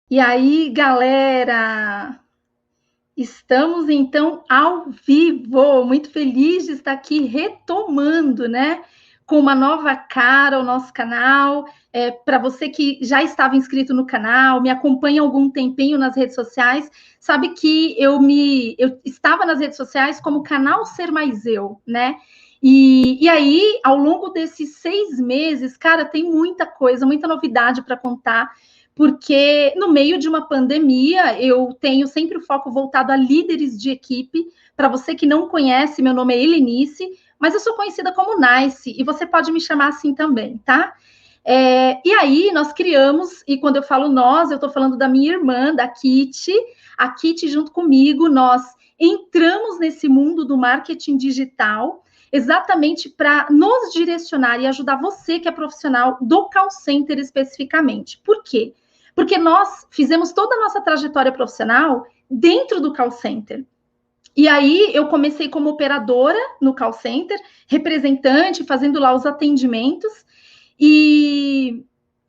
E aí, galera, estamos então ao vivo. Muito feliz de estar aqui retomando, né? Com uma nova cara o nosso canal. Para você que já estava inscrito no canal, me acompanha há algum tempinho nas redes sociais, sabe que eu estava nas redes sociais como canal Ser Mais Eu, né? E aí, ao longo desses 6 meses, cara, tem muita coisa, muita novidade para contar, porque no meio de uma pandemia eu tenho sempre o foco voltado a líderes de equipe. Para você que não conhece, meu nome é Helenice, mas eu sou conhecida como Nice, e você pode me chamar assim também, tá? E aí nós criamos, e quando eu falo nós, eu estou falando da minha irmã, da Kitty. A Kitty junto comigo, nós entramos nesse mundo do marketing digital exatamente para nos direcionar e ajudar você que é profissional do call center especificamente. Por quê? Porque nós fizemos toda a nossa trajetória profissional dentro do call center. E aí eu comecei como operadora no call center, representante, fazendo lá os atendimentos. E,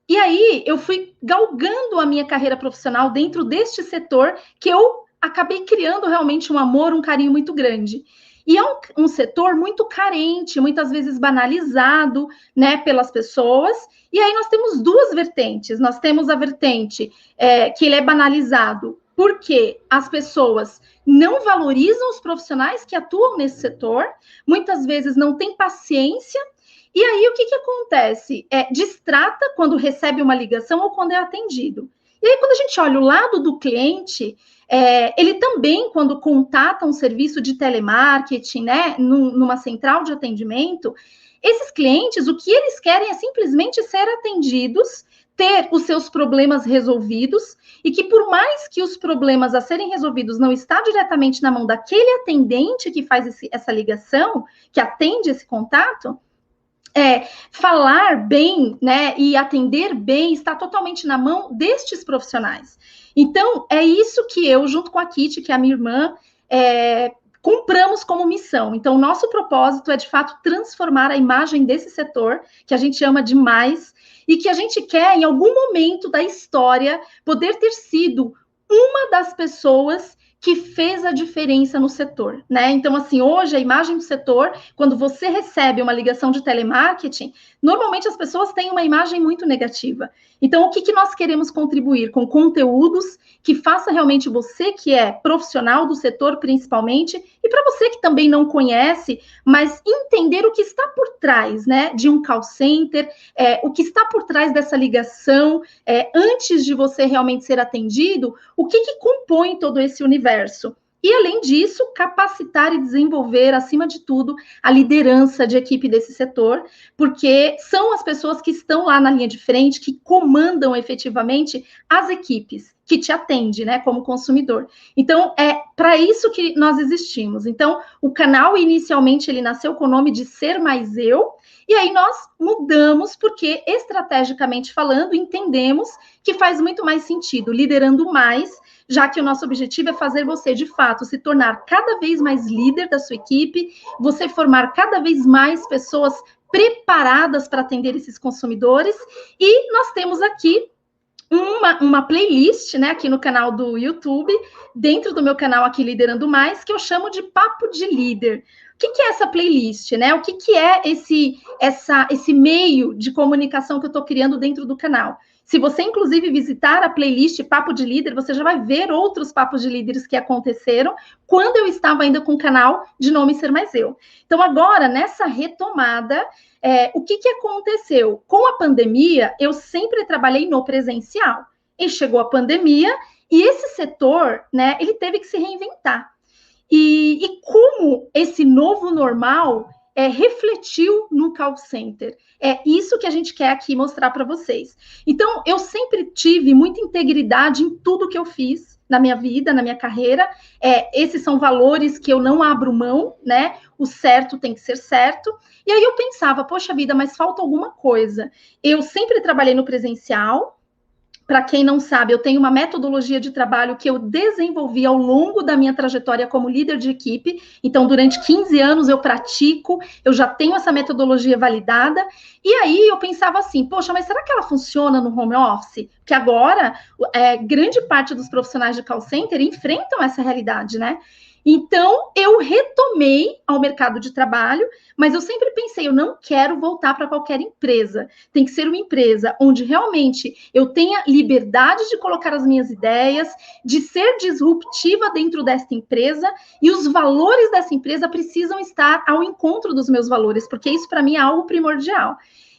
e aí eu fui galgando a minha carreira profissional dentro deste setor, que eu acabei criando realmente um amor, um carinho muito grande. E é um setor muito carente, muitas vezes banalizado, né, pelas pessoas. E aí nós temos duas vertentes. Nós temos a vertente que ele é banalizado porque as pessoas não valorizam os profissionais que atuam nesse setor, muitas vezes não têm paciência. E aí, o que acontece? Distrata quando recebe uma ligação ou quando é atendido. E aí, quando a gente olha o lado do cliente, ele também, quando contata um serviço de telemarketing, né, numa central de atendimento, esses clientes, o que eles querem é simplesmente ser atendidos, ter os seus problemas resolvidos, e que por mais que os problemas a serem resolvidos não está diretamente na mão daquele atendente que faz essa ligação, que atende esse contato, falar bem, né, e atender bem está totalmente na mão destes profissionais. Então, é isso que eu, junto com a Kitty, que é a minha irmã, compramos como missão. Então, o nosso propósito é, de fato, transformar a imagem desse setor, que a gente ama demais, e que a gente quer, em algum momento da história, poder ter sido uma das pessoas que fez a diferença no setor, né? Então, assim, hoje a imagem do setor, quando você recebe uma ligação de telemarketing, normalmente as pessoas têm uma imagem muito negativa. Então, o que nós queremos contribuir com conteúdos que faça realmente você que é profissional do setor, principalmente, e para você que também não conhece, mas entender o que está por trás, né, de um call center, o que está por trás dessa ligação, antes de você realmente ser atendido, o que compõe todo esse universo. E, além disso, capacitar e desenvolver, acima de tudo, a liderança de equipe desse setor, porque são as pessoas que estão lá na linha de frente, que comandam efetivamente as equipes que te atende, né, como consumidor. Então, é para isso que nós existimos. Então, o canal, inicialmente, ele nasceu com o nome de Ser Mais Eu, e aí nós mudamos, porque, estrategicamente falando, entendemos que faz muito mais sentido, liderando mais, já que o nosso objetivo é fazer você, de fato, se tornar cada vez mais líder da sua equipe, você formar cada vez mais pessoas preparadas para atender esses consumidores, e nós temos aqui uma playlist, né, aqui no canal do YouTube, dentro do meu canal aqui Liderando Mais, que eu chamo de Papo de Líder. O que é essa playlist, né? O que é esse meio de comunicação que eu estou criando dentro do canal? Se você, inclusive, visitar a playlist Papo de Líder, você já vai ver outros papos de líderes que aconteceram quando eu estava ainda com o canal de nome Ser Mais Eu. Então, agora, nessa retomada, o que aconteceu? Com a pandemia, eu sempre trabalhei no presencial. E chegou a pandemia, e esse setor, né, ele teve que se reinventar. E como esse novo normal refletiu no call center? É isso que a gente quer aqui mostrar para vocês. Então, eu sempre tive muita integridade em tudo que eu fiz na minha vida, na minha carreira. Esses são valores que eu não abro mão, né? O certo tem que ser certo. E aí eu pensava, poxa vida, mas falta alguma coisa. Eu sempre trabalhei no presencial, para quem não sabe, eu tenho uma metodologia de trabalho que eu desenvolvi ao longo da minha trajetória como líder de equipe. Então, durante 15 anos eu pratico, eu já tenho essa metodologia validada. E aí eu pensava assim, poxa, mas será que ela funciona no home office? Porque agora, grande parte dos profissionais de call center enfrentam essa realidade, né? Então, eu retomei ao mercado de trabalho, mas eu sempre pensei, eu não quero voltar para qualquer empresa. Tem que ser uma empresa onde realmente eu tenha liberdade de colocar as minhas ideias, de ser disruptiva dentro desta empresa, e os valores dessa empresa precisam estar ao encontro dos meus valores, porque isso para mim é algo primordial.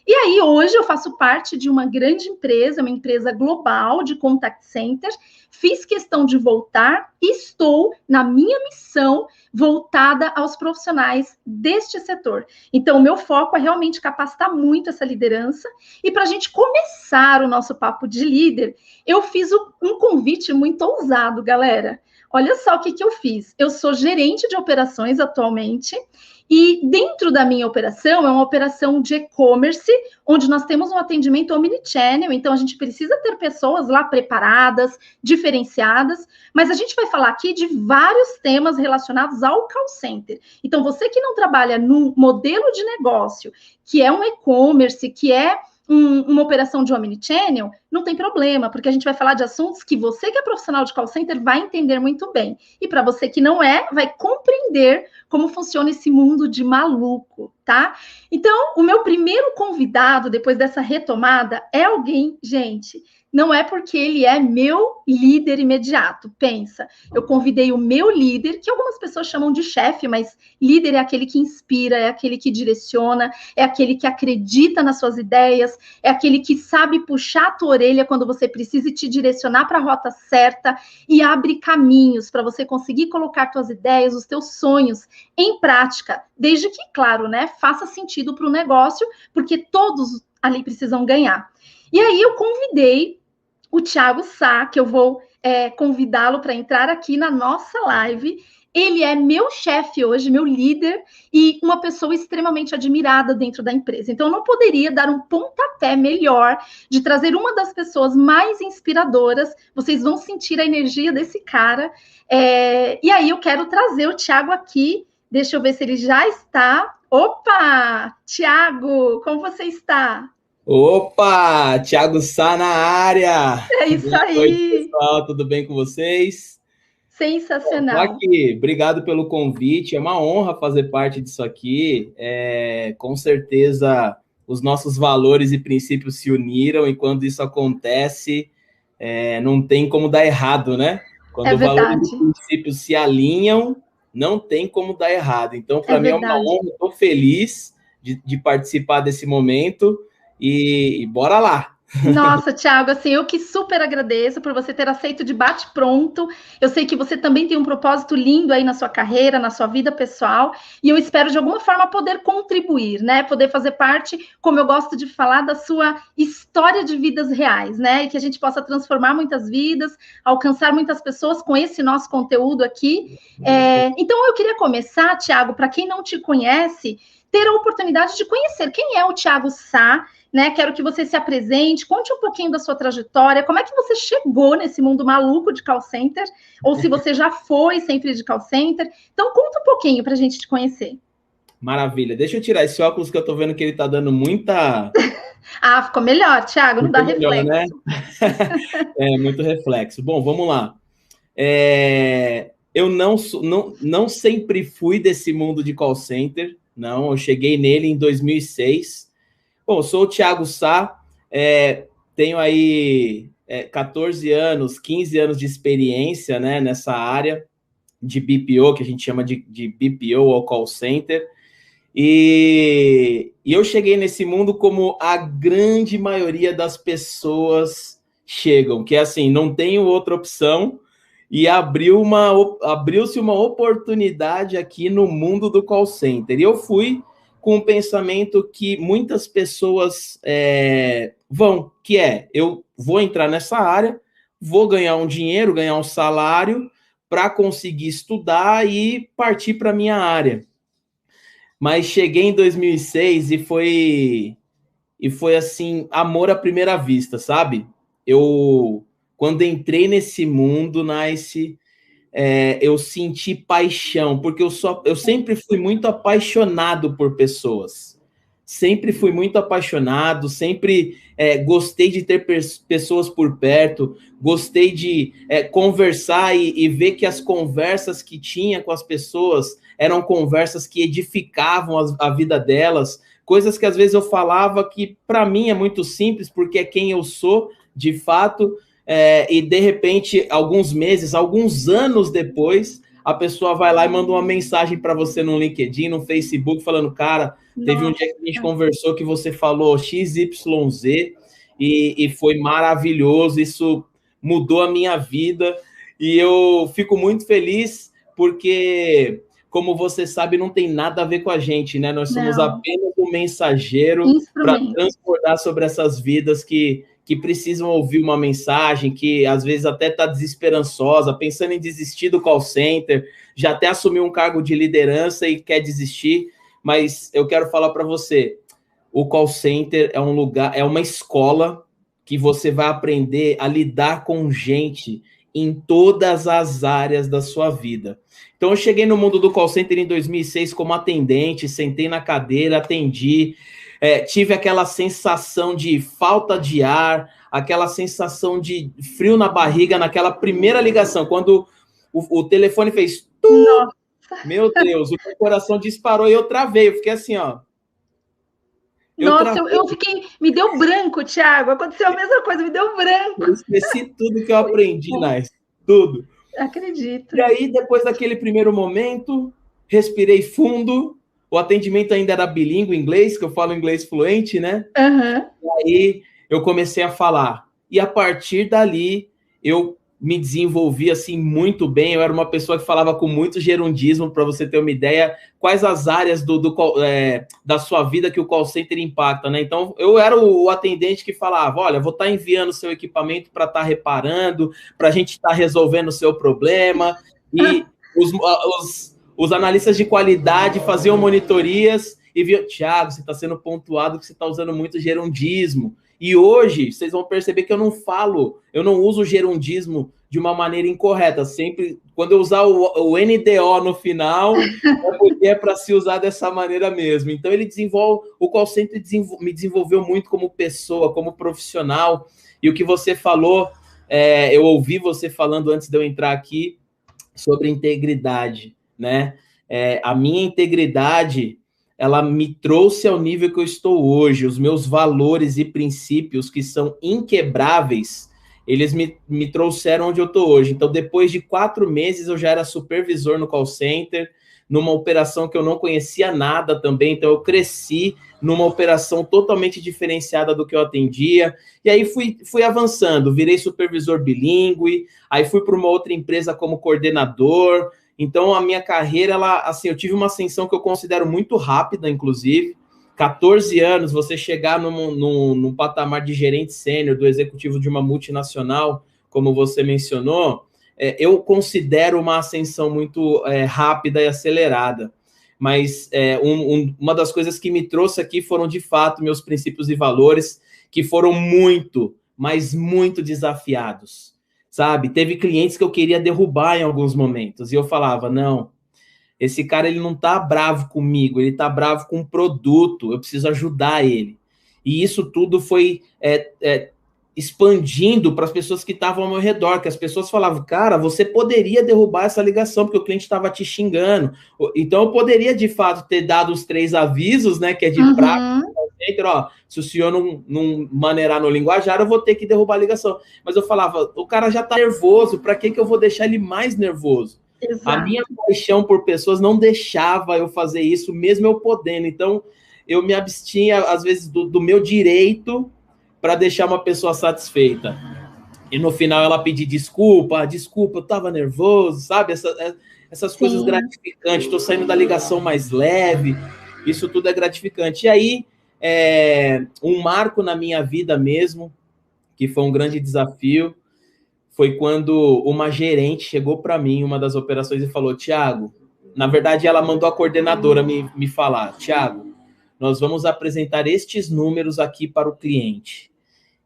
E aí, hoje, eu faço parte de uma grande empresa, uma empresa global de contact center. Fiz questão de voltar e estou na minha missão voltada aos profissionais deste setor. Então, o meu foco é realmente capacitar muito essa liderança. E para a gente começar o nosso papo de líder, eu fiz um convite muito ousado, galera. Olha só o que eu fiz. Eu sou gerente de operações atualmente. E dentro da minha operação, é uma operação de e-commerce, onde nós temos um atendimento omnichannel, então a gente precisa ter pessoas lá preparadas, diferenciadas, mas a gente vai falar aqui de vários temas relacionados ao call center. Então, você que não trabalha num modelo de negócio, que é um e-commerce, que é uma operação de omnichannel, não tem problema, porque a gente vai falar de assuntos que você que é profissional de call center vai entender muito bem. E para você que não é, vai compreender como funciona esse mundo de maluco, tá? Então, o meu primeiro convidado, depois dessa retomada, é alguém, gente, não é porque ele é meu líder imediato. Pensa, eu convidei o meu líder, que algumas pessoas chamam de chefe, mas líder é aquele que inspira, é aquele que direciona, é aquele que acredita nas suas ideias, é aquele que sabe puxar a tua orelha quando você precisa e te direcionar para a rota certa e abre caminhos para você conseguir colocar suas ideias, os teus sonhos em prática, desde que, claro, né, faça sentido para o negócio, porque todos ali precisam ganhar. E aí eu convidei o Thiago Sá, que eu vou convidá-lo para entrar aqui na nossa live. Ele é meu chefe hoje, meu líder, e uma pessoa extremamente admirada dentro da empresa. Então, eu não poderia dar um pontapé melhor de trazer uma das pessoas mais inspiradoras. Vocês vão sentir a energia desse cara. E aí, eu quero trazer o Thiago aqui. Deixa eu ver se ele já está. Opa! Thiago, como você está? Opa, Thiago Sá na área. É isso Boa noite, aí! pessoal. Tudo bem com vocês? Bom, tô Sensacional. aqui. Obrigado pelo convite. É uma honra fazer parte disso aqui. Com certeza, os nossos valores e princípios se uniram e quando isso acontece, não tem como dar errado, né? É Quando valores verdade. e princípios se alinham, não tem como dar errado. Então, É para mim é uma verdade. honra. Estou feliz de participar desse momento e bora lá. Nossa, Thiago, assim, eu que super agradeço por você ter aceito de bate-pronto. Eu sei que você também tem um propósito lindo aí na sua carreira, na sua vida pessoal, e eu espero de alguma forma poder contribuir, né? Poder fazer parte, como eu gosto de falar, da sua história de vidas reais, né? E que a gente possa transformar muitas vidas, alcançar muitas pessoas com esse nosso conteúdo aqui. Então, eu queria começar, Thiago, para quem não te conhece, ter a oportunidade de conhecer quem é o Thiago Sá, né? Quero que você se apresente, conte um pouquinho da sua trajetória, como é que você chegou nesse mundo maluco de call center, ou se você já foi sempre de call center. Então, conta um pouquinho para a gente te conhecer. Maravilha. Deixa eu tirar esse óculos que eu tô vendo que ele tá dando muita. Ah, ficou melhor, Thiago, não dá Muito melhor, né? reflexo. Muito reflexo. Bom, vamos lá. Eu não sempre fui desse mundo de call center, não. Eu cheguei nele em 2006. Bom, eu sou o Thiago Sá, tenho aí 14 anos, 15 anos de experiência, né, nessa área de BPO, que a gente chama de BPO ou call center. E eu cheguei nesse mundo como a grande maioria das pessoas chegam, que é assim, não tenho outra opção, e abriu-se uma oportunidade aqui no mundo do call center. E eu fui com um pensamento que muitas pessoas vão, que eu vou entrar nessa área, vou ganhar um dinheiro, ganhar um salário para conseguir estudar e partir para a minha área. Mas cheguei em 2006 e foi assim, amor à primeira vista, sabe? quando entrei nesse mundo, Nice, eu senti paixão, porque eu sempre fui muito apaixonado por pessoas. Sempre fui muito apaixonado, sempre gostei de ter pessoas por perto, gostei de conversar e ver que as conversas que tinha com as pessoas eram conversas que edificavam a vida delas, coisas que às vezes eu falava que para mim é muito simples, porque é quem eu sou, de fato, e de repente, alguns meses, alguns anos depois, a pessoa vai lá e manda uma mensagem para você no LinkedIn, no Facebook, falando, cara, teve um dia que a gente conversou que você falou XYZ e foi maravilhoso, isso mudou a minha vida e eu fico muito feliz porque, como você sabe, não tem nada a ver com a gente, né? Nós somos apenas um mensageiro para transbordar sobre essas vidas que precisam ouvir uma mensagem, que às vezes até está desesperançosa, pensando em desistir do call center, já até assumiu um cargo de liderança e quer desistir, mas eu quero falar para você, o call center é um lugar, é uma escola que você vai aprender a lidar com gente em todas as áreas da sua vida. Então, eu cheguei no mundo do call center em 2006 como atendente, sentei na cadeira, atendi, tive aquela sensação de falta de ar, aquela sensação de frio na barriga naquela primeira ligação, quando o telefone fez tudo. Meu Deus, o meu coração disparou e eu travei, eu fiquei assim, ó. Eu fiquei, me deu branco, Thiago, aconteceu a mesma coisa, me deu branco. Eu esqueci tudo que eu aprendi, Nice, tudo. Acredito. E aí, depois daquele primeiro momento, respirei fundo, o atendimento ainda era bilíngue, inglês, que eu falo inglês fluente, né? Uhum. E aí, eu comecei a falar. E a partir dali, eu me desenvolvi, assim, muito bem. Eu era uma pessoa que falava com muito gerundismo, para você ter uma ideia, quais as áreas da sua vida que o call center impacta, né? Então, eu era o atendente que falava, olha, vou estar enviando seu equipamento para estar reparando, para a gente estar resolvendo o seu problema. E os analistas de qualidade faziam monitorias e viam, Thiago, você está sendo pontuado que você está usando muito gerundismo. E hoje, vocês vão perceber que eu não uso gerundismo de uma maneira incorreta. Sempre, quando eu usar o NDO no final, é porque é para se usar dessa maneira mesmo. Então, o call center me desenvolveu muito como pessoa, como profissional. E o que você falou, eu ouvi você falando antes de eu entrar aqui, sobre integridade, né? A minha integridade, ela me trouxe ao nível que eu estou hoje. Os meus valores e princípios, que são inquebráveis, eles me trouxeram onde eu estou hoje. Então, depois de 4 meses, eu já era supervisor no call center, numa operação que eu não conhecia nada também. Então, eu cresci numa operação totalmente diferenciada do que eu atendia. E aí fui avançando, virei supervisor bilíngue, aí fui para uma outra empresa como coordenador. Então, a minha carreira, eu tive uma ascensão que eu considero muito rápida, inclusive. 14 anos, você chegar num patamar de gerente sênior do executivo de uma multinacional, como você mencionou, eu considero uma ascensão muito rápida e acelerada. Mas uma das coisas que me trouxe aqui foram, de fato, meus princípios e valores, que foram muito, mas muito desafiados. Sabe? Teve clientes que eu queria derrubar em alguns momentos. E eu falava, não, esse cara ele não tá bravo comigo, ele tá bravo com o produto, eu preciso ajudar ele. E isso tudo foi expandindo para as pessoas que estavam ao meu redor, que as pessoas falavam, cara, você poderia derrubar essa ligação, porque o cliente estava te xingando. Então, eu poderia, de fato, ter dado os 3 avisos, né, que é de prática, ó, se o senhor não maneirar no linguajar, eu vou ter que derrubar a ligação. Mas eu falava, o cara já tá nervoso, para que eu vou deixar ele mais nervoso? Exato. A minha paixão por pessoas não deixava eu fazer isso, mesmo eu podendo. Então, eu me abstinha, às vezes, do meu direito para deixar uma pessoa satisfeita. E no final ela pedir desculpa, eu estava nervoso, sabe? Essas coisas gratificantes, estou saindo da ligação mais leve, isso tudo é gratificante. E aí, um marco na minha vida mesmo, que foi um grande desafio, foi quando uma gerente chegou para mim, uma das operações, e falou, Thiago, na verdade ela mandou a coordenadora me falar, Thiago, nós vamos apresentar estes números aqui para o cliente.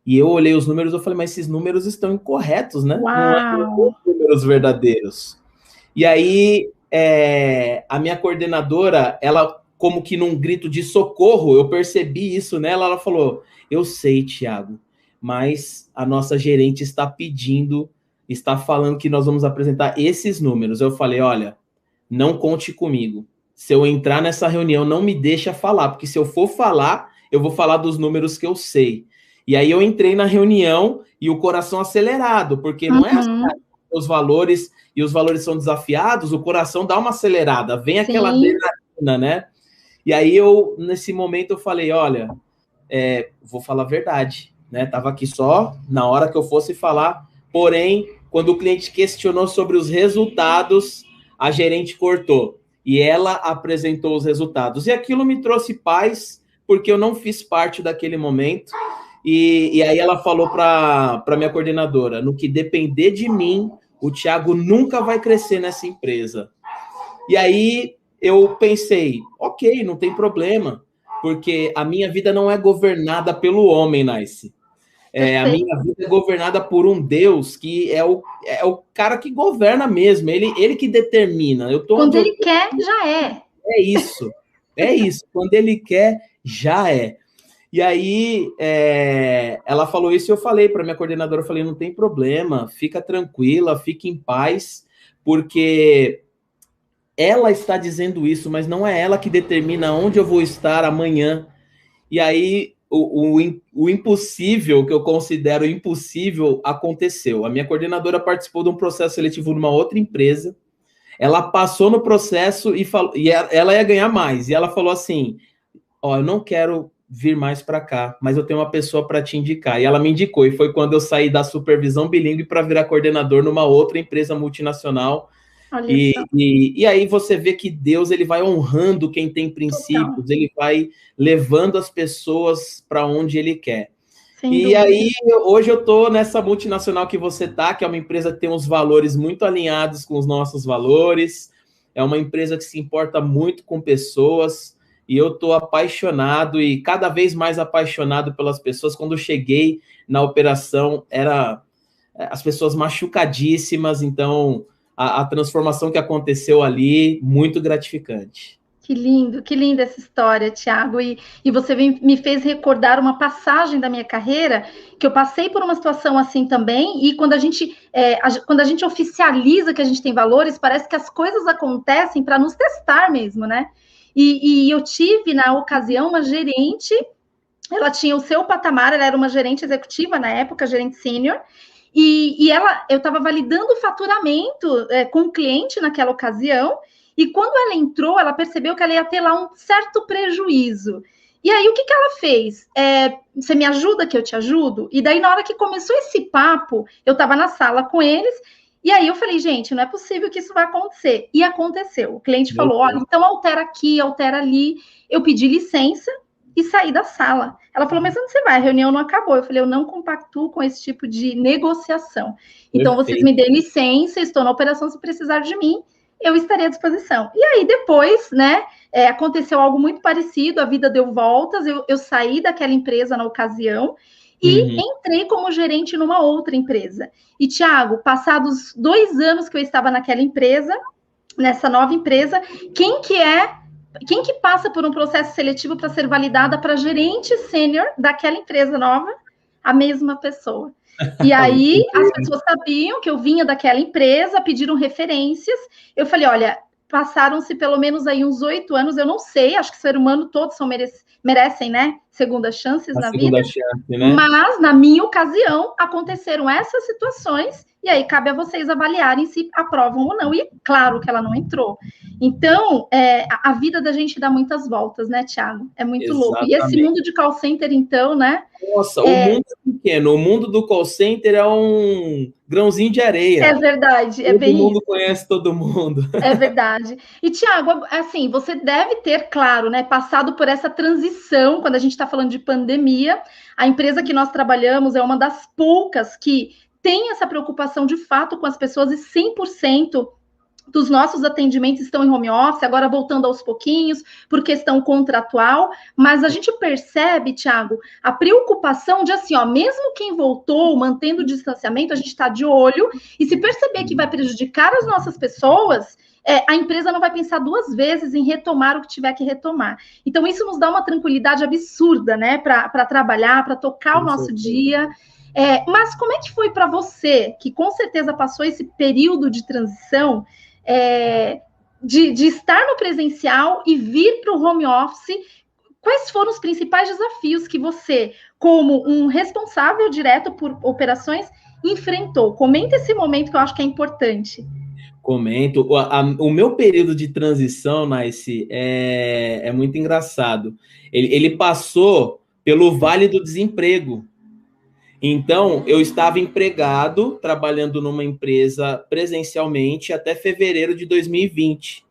E eu olhei os números, eu falei, mas esses números estão incorretos, né? Não Uau! são números verdadeiros. E aí, a minha coordenadora, ela, como que num grito de socorro, eu percebi isso nela, ela falou, eu sei, Thiago, mas a nossa gerente está falando que nós vamos apresentar esses números. Eu falei, olha, não conte comigo. Se eu entrar nessa reunião, não me deixa falar, porque se eu for falar, eu vou falar dos números que eu sei. E aí eu entrei na reunião e o coração acelerado, porque não é assim, os valores, e os valores são desafiados, o coração dá uma acelerada, vem aquela adrenalina, né? E aí nesse momento eu falei, olha, vou falar a verdade, né? Tava aqui só na hora que eu fosse falar, porém, quando o cliente questionou sobre os resultados, a gerente cortou e ela apresentou os resultados. E aquilo me trouxe paz, porque eu não fiz parte daquele momento. E aí ela falou para minha coordenadora, no que depender de mim, o Thiago nunca vai crescer nessa empresa. E aí eu pensei, ok, não tem problema, porque a minha vida não é governada pelo homem, Nice. A minha vida é governada por um Deus que é o cara que governa mesmo, ele que determina. Quando ele quer, já é. É isso. Quando ele quer, já é. E aí, ela falou isso e eu falei para minha coordenadora, eu falei, não tem problema, fica tranquila, fique em paz, porque ela está dizendo isso, mas não é ela que determina onde eu vou estar amanhã. E aí, o impossível, que eu considero impossível, aconteceu. A minha coordenadora participou de um processo seletivo numa outra empresa, ela passou no processo e ela ia ganhar mais. E ela falou assim, eu não quero vir mais para cá, mas eu tenho uma pessoa para te indicar. E ela me indicou, e foi quando eu saí da supervisão bilíngue para virar coordenador numa outra empresa multinacional. E aí você vê que Deus, ele vai honrando quem tem princípios, ele vai levando as pessoas para onde ele quer. E aí, hoje eu estou nessa multinacional que você está, que é uma empresa que tem uns valores muito alinhados com os nossos valores, é uma empresa que se importa muito com pessoas, e eu estou apaixonado e cada vez mais apaixonado pelas pessoas. Quando eu cheguei na operação, as pessoas machucadíssimas, então a transformação que aconteceu ali, muito gratificante. Que linda essa história, Thiago. E você me fez recordar uma passagem da minha carreira, que eu passei por uma situação assim também, e quando a gente oficializa que a gente tem valores, parece que as coisas acontecem para nos testar mesmo, né? E eu tive, na ocasião, uma gerente, ela tinha o seu patamar, ela era uma gerente executiva na época, gerente sênior, e eu estava validando o faturamento com o cliente naquela ocasião, e quando ela entrou, ela percebeu que ela ia ter lá um certo prejuízo. E aí, o que ela fez? Você me ajuda que eu te ajudo? E daí, na hora que começou esse papo, eu estava na sala com eles, e aí eu falei, gente, não é possível que isso vai acontecer. E aconteceu. O cliente falou, olha, então altera aqui, altera ali. Eu pedi licença e saí da sala. Ela falou, mas onde você vai? A reunião não acabou. Eu falei, eu não compactuo com esse tipo de negociação. Então, vocês me deem licença, estou na operação, se precisar de mim, eu estarei à disposição. E aí, depois, né, aconteceu algo muito parecido, a vida deu voltas, eu saí daquela empresa na ocasião e entrei como gerente numa outra empresa. E, Thiago, passados 2 anos que eu estava naquela empresa, nessa nova empresa, quem que passa por um processo seletivo para ser validada para gerente sênior daquela empresa nova? A mesma pessoa. E aí, as pessoas sabiam que eu vinha daquela empresa, pediram referências. Eu falei, olha, passaram-se pelo menos aí uns 8 anos, eu não sei, acho que ser humano todos merecem, né, segundas chances na vida. Né? Mas, na minha ocasião, aconteceram essas situações, e aí cabe a vocês avaliarem se aprovam ou não. E claro que ela não entrou. Então, a vida da gente dá muitas voltas, né, Thiago? É muito louco. E esse mundo de call center, então, né? Nossa, o mundo é pequeno. O mundo do call center é um grãozinho de areia. É verdade. Todo mundo conhece todo mundo. É verdade. E, Thiago, assim, você deve ter, claro, né, passado por essa transição, quando a gente está falando de pandemia. A empresa que nós trabalhamos é uma das poucas que tem essa preocupação, de fato, com as pessoas e 100% dos nossos atendimentos estão em home office, agora voltando aos pouquinhos, por questão contratual, mas a gente percebe, Thiago, a preocupação de assim, ó, mesmo quem voltou, mantendo o distanciamento, a gente está de olho, e se perceber que vai prejudicar as nossas pessoas, a empresa não vai pensar duas vezes em retomar o que tiver que retomar. Então, isso nos dá uma tranquilidade absurda, né, para trabalhar, para tocar o nosso dia. Mas como é que foi para você, que com certeza passou esse período de transição, de estar no presencial e vir para o home office? Quais foram os principais desafios que você, como um responsável direto por operações, enfrentou? Comenta esse momento que eu acho que é importante. Comento. O meu período de transição, Nice, é muito engraçado. Ele passou pelo Vale do Desemprego. Então, eu estava empregado, trabalhando numa empresa presencialmente até fevereiro de 2020.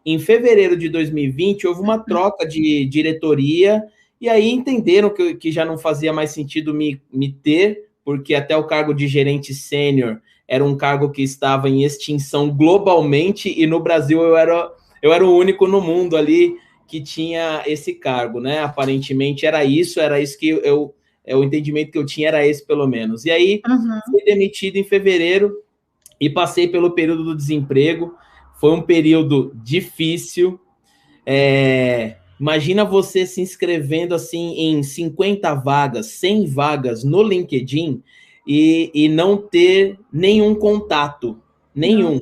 Em fevereiro de 2020, houve uma troca de diretoria, e aí entenderam que já não fazia mais sentido me ter, porque até o cargo de gerente sênior era um cargo que estava em extinção globalmente, e no Brasil eu era o único no mundo ali que tinha esse cargo, né? Aparentemente era isso que o entendimento que eu tinha era esse, pelo menos. E aí, fui demitido em fevereiro e passei pelo período do desemprego. Foi um período difícil. Imagina você se inscrevendo assim em 50 vagas, 100 vagas no LinkedIn e não ter nenhum contato, nenhum.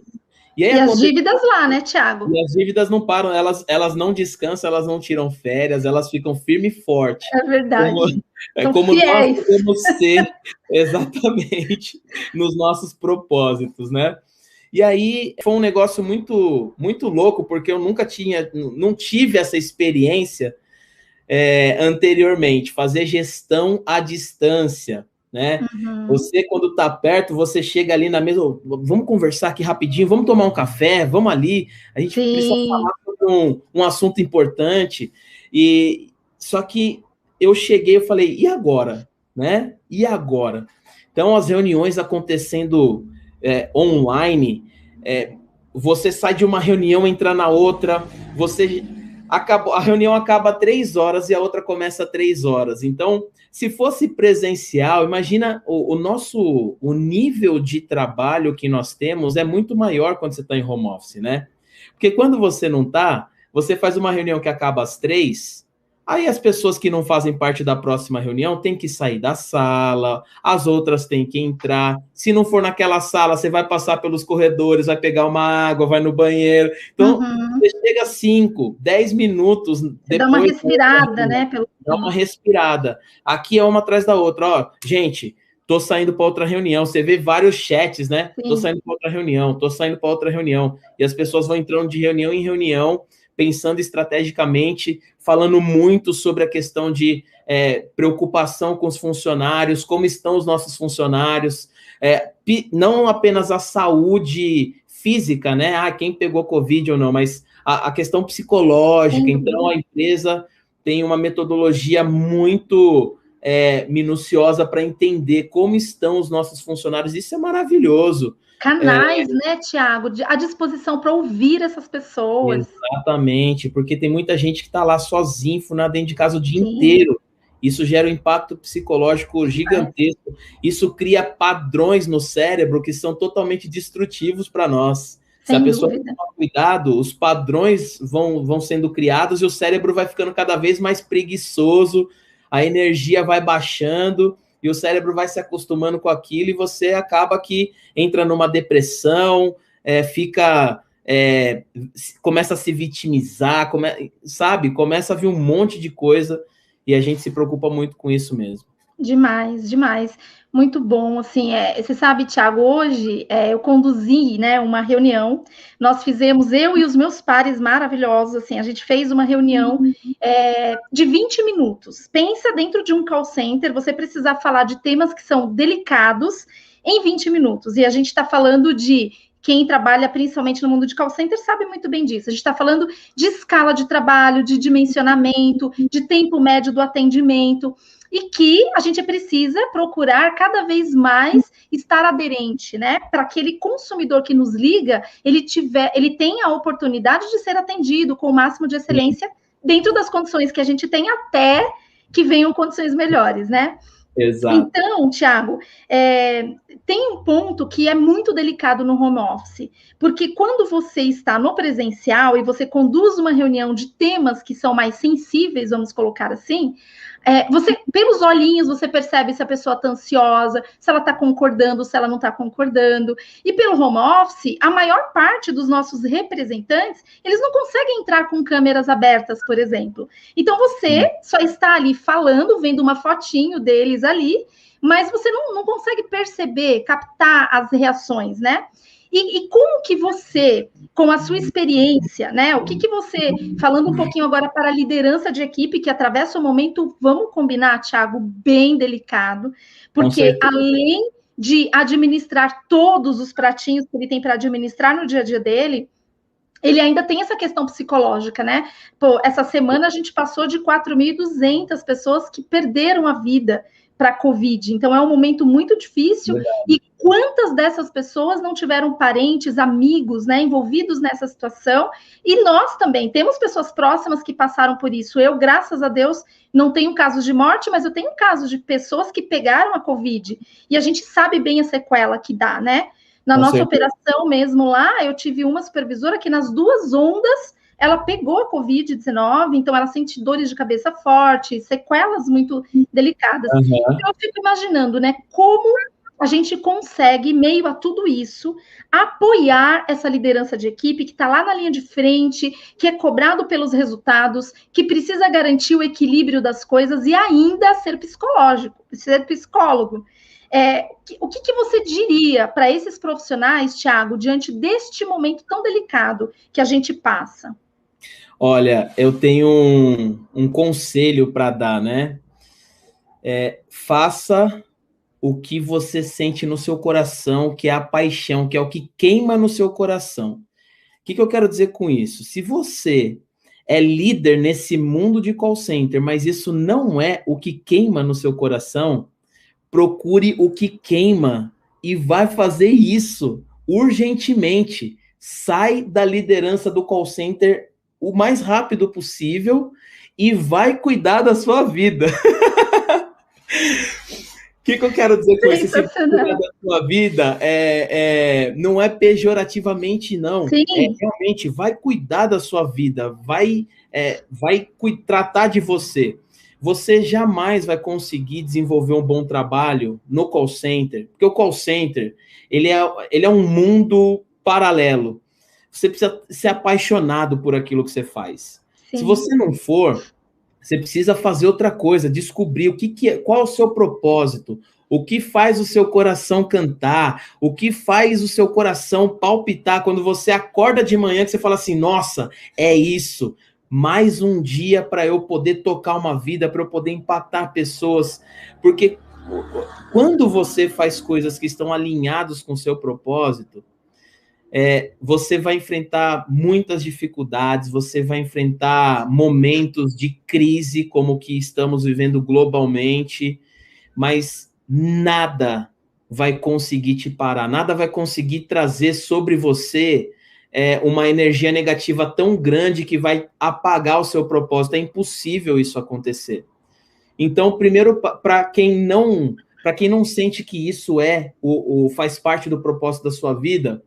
E as dívidas lá, né, Thiago? E as dívidas não param, elas não descansam, elas não tiram férias, elas ficam firme e forte. É verdade. Como nós podemos ser exatamente nos nossos propósitos, né? E aí foi um negócio muito, muito louco, porque eu não tive essa experiência anteriormente, fazer gestão à distância, né? Você, quando está perto, você chega ali na mesa, vamos conversar aqui rapidinho, vamos tomar um café, vamos ali, a gente precisa falar sobre um assunto importante. E só que eu cheguei, eu falei, e agora? Né? E agora? Então, as reuniões acontecendo online, você sai de uma reunião, entra na outra, a reunião acaba 3 horas e a outra começa 3 horas. Então, se fosse presencial, imagina o nível de trabalho que nós temos é muito maior quando você está em home office, né? Porque quando você não está, você faz uma reunião que acaba às 3, aí as pessoas que não fazem parte da próxima reunião têm que sair da sala, as outras têm que entrar. Se não for naquela sala, você vai passar pelos corredores, vai pegar uma água, vai no banheiro. Então, você chega 5, 10 minutos depois... Dá uma respirada, né? Dá uma respirada. Aqui é uma atrás da outra. Ó, gente, tô saindo para outra reunião. Você vê vários chats, né? Sim. Tô saindo para outra reunião, tô saindo para outra reunião. E as pessoas vão entrando de reunião em reunião, pensando estrategicamente, falando muito sobre a questão de preocupação com os funcionários, como estão os nossos funcionários, não apenas a saúde física, né? Quem pegou Covid ou não, mas a questão psicológica. Então, a empresa tem uma metodologia muito minuciosa para entender como estão os nossos funcionários. Isso é maravilhoso. Canais, né, Thiago, à disposição para ouvir essas pessoas. Exatamente, porque tem muita gente que está lá sozinho, dentro de casa o dia inteiro. Isso gera um impacto psicológico gigantesco. Isso cria padrões no cérebro que são totalmente destrutivos para nós. Se a pessoa não tomar cuidado, os padrões vão sendo criados e o cérebro vai ficando cada vez mais preguiçoso, a energia vai baixando e o cérebro vai se acostumando com aquilo e você acaba que entra numa depressão, começa a se vitimizar, começa a vir um monte de coisa e a gente se preocupa muito com isso mesmo. Demais, demais. Muito bom, assim, você sabe, Thiago, hoje eu conduzi, né, uma reunião, nós fizemos, eu e os meus pares maravilhosos, assim, a gente fez uma reunião de 20 minutos. Pensa dentro de um call center, você precisar falar de temas que são delicados em 20 minutos, e a gente está falando de quem trabalha principalmente no mundo de call center sabe muito bem disso. A gente está falando de escala de trabalho, de dimensionamento, de tempo médio do atendimento. e que a gente precisa procurar cada vez mais estar aderente, né? Para aquele consumidor que nos liga, ele tenha a oportunidade de ser atendido com o máximo de excelência dentro das condições que a gente tem, até que venham condições melhores, né? Exato. Então, Thiago, tem um ponto que é muito delicado no home office, porque quando você está no presencial e você conduz uma reunião de temas que são mais sensíveis, vamos colocar assim, você, pelos olhinhos, você percebe se a pessoa está ansiosa, se ela está concordando, se ela não está concordando. E pelo home office, a maior parte dos nossos representantes, eles não conseguem entrar com câmeras abertas, por exemplo. Então, você só está ali falando, vendo uma fotinho deles ali, mas você não consegue perceber, captar as reações, né? E como que você, com a sua experiência, né? O que você, falando um pouquinho agora para a liderança de equipe, que atravessa um momento, vamos combinar, Thiago, bem delicado, porque além de administrar todos os pratinhos que ele tem para administrar no dia a dia dele, ele ainda tem essa questão psicológica, né? Pô, essa semana a gente passou de 4.200 pessoas que perderam a vida para a Covid. Então, é um momento muito difícil. Verdade. E quantas dessas pessoas não tiveram parentes, amigos, né, envolvidos nessa situação? E nós também temos pessoas próximas que passaram por isso. Eu, graças a Deus, não tenho casos de morte, mas eu tenho casos de pessoas que pegaram a Covid. E a gente sabe bem a sequela que dá, né? Na nossa operação mesmo lá, eu tive uma supervisora que nas 2 ondas ela pegou a Covid-19, então ela sente dores de cabeça forte, sequelas muito delicadas. Então eu fico imaginando, né, como a gente consegue, meio a tudo isso, apoiar essa liderança de equipe que está lá na linha de frente, que é cobrado pelos resultados, que precisa garantir o equilíbrio das coisas e ainda ser psicológico, ser psicólogo. O que você diria para esses profissionais, Thiago, diante deste momento tão delicado que a gente passa? Olha, eu tenho um conselho para dar, né? Faça o que você sente no seu coração, que é a paixão, que é o que queima no seu coração. O que eu quero dizer com isso? Se você é líder nesse mundo de call center, mas isso não é o que queima no seu coração, procure o que queima e vai fazer isso urgentemente. Sai da liderança do call center o mais rápido possível e vai cuidar da sua vida. O que eu quero dizer com isso? Se cuidar da sua vida, não é pejorativamente, não. Sim. Realmente, vai cuidar da sua vida, vai tratar de você. Você jamais vai conseguir desenvolver um bom trabalho no call center, porque o call center, ele é um mundo paralelo. Você precisa ser apaixonado por aquilo que você faz. Sim. Se você não for, você precisa fazer outra coisa, descobrir qual é o seu propósito, o que faz o seu coração cantar, o que faz o seu coração palpitar quando você acorda de manhã, que você fala assim, nossa, é isso. Mais um dia para eu poder tocar uma vida, para eu poder impactar pessoas. Porque quando você faz coisas que estão alinhadas com o seu propósito, você vai enfrentar muitas dificuldades, você vai enfrentar momentos de crise, como o que estamos vivendo globalmente, mas nada vai conseguir te parar, nada vai conseguir trazer sobre você uma energia negativa tão grande que vai apagar o seu propósito. É impossível isso acontecer. Então, primeiro, para quem não sente que isso faz parte do propósito da sua vida,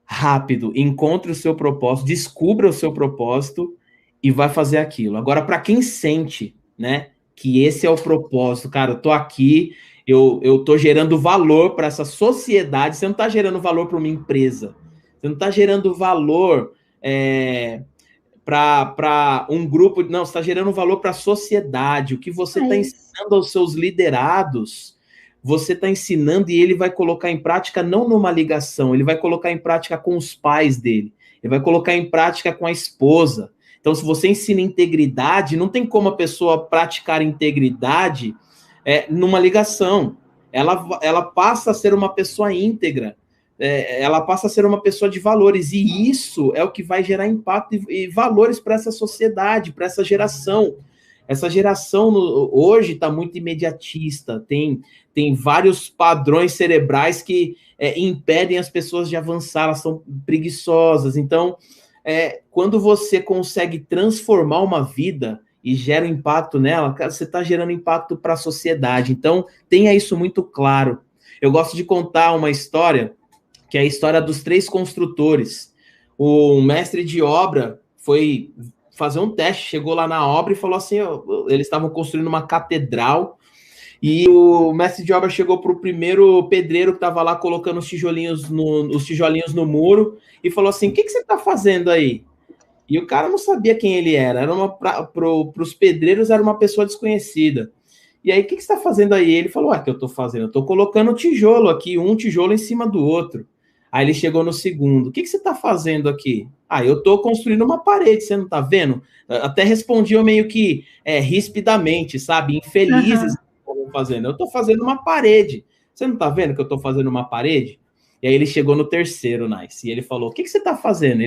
rápido, encontre o seu propósito, descubra o seu propósito e vai fazer aquilo. Agora, para quem sente, né, que esse é o propósito, cara, eu tô aqui, eu tô gerando valor para essa sociedade, você não tá gerando valor para uma empresa, você não está gerando valor para um grupo, não, você está gerando valor para a sociedade. O que você está ensinando aos seus liderados, você está ensinando e ele vai colocar em prática não numa ligação, ele vai colocar em prática com os pais dele, ele vai colocar em prática com a esposa. Então, se você ensina integridade, não tem como a pessoa praticar integridade numa ligação. Ela passa a ser uma pessoa íntegra. Ela passa a ser uma pessoa de valores, e isso é o que vai gerar impacto e valores para essa sociedade, para essa geração. Essa geração hoje está muito imediatista, tem vários padrões cerebrais que impedem as pessoas de avançar, elas são preguiçosas. Então, quando você consegue transformar uma vida e gera um impacto nela, você está gerando impacto para a sociedade. Então, tenha isso muito claro. Eu gosto de contar uma história, que é a história dos 3 construtores. O mestre de obra foi fazer um teste, chegou lá na obra e falou assim, eles estavam construindo uma catedral, e o mestre de obra chegou para o primeiro pedreiro que estava lá colocando os tijolinhos no muro e falou assim, o que você está fazendo aí? E o cara não sabia quem ele era para os pedreiros era uma pessoa desconhecida. E aí, o que você está fazendo aí? Ele falou, o que eu estou fazendo? Eu estou colocando tijolo aqui, um tijolo em cima do outro. Aí ele chegou no segundo. O que você está fazendo aqui? Eu estou construindo uma parede, você não está vendo? Até respondiam meio que rispidamente, sabe? Infelizes que estavam fazendo. Eu estou fazendo uma parede. Você não está vendo que eu estou fazendo uma parede? E aí ele chegou no terceiro, Nice, e ele falou, o que você está fazendo?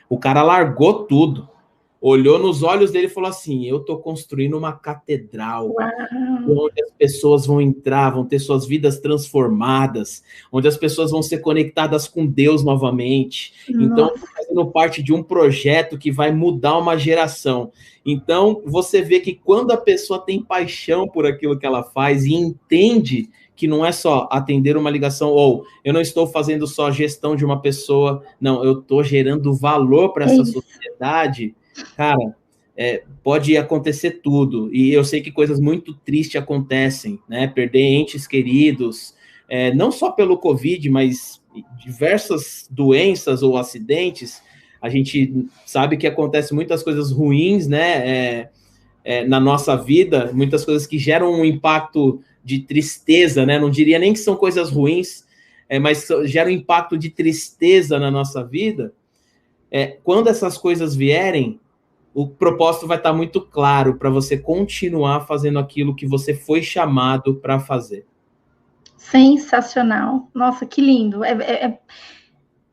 O cara largou tudo, olhou nos olhos dele e falou assim, eu estou construindo uma catedral, onde as pessoas vão entrar, vão ter suas vidas transformadas, onde as pessoas vão ser conectadas com Deus novamente. Nossa. Então, eu estou fazendo parte de um projeto que vai mudar uma geração. Então, você vê que quando a pessoa tem paixão por aquilo que ela faz e entende que não é só atender uma ligação, ou eu não estou fazendo só a gestão de uma pessoa, não, eu estou gerando valor para essa sociedade, cara, pode acontecer tudo, e eu sei que coisas muito tristes acontecem, né, perder entes queridos, não só pelo Covid, mas diversas doenças ou acidentes, a gente sabe que acontecem muitas coisas ruins, né, na nossa vida, muitas coisas que geram um impacto de tristeza, né? Não diria nem que são coisas ruins, mas geram um impacto de tristeza na nossa vida. Quando essas coisas vierem, o propósito vai estar muito claro para você continuar fazendo aquilo que você foi chamado para fazer. Sensacional. Nossa, que lindo.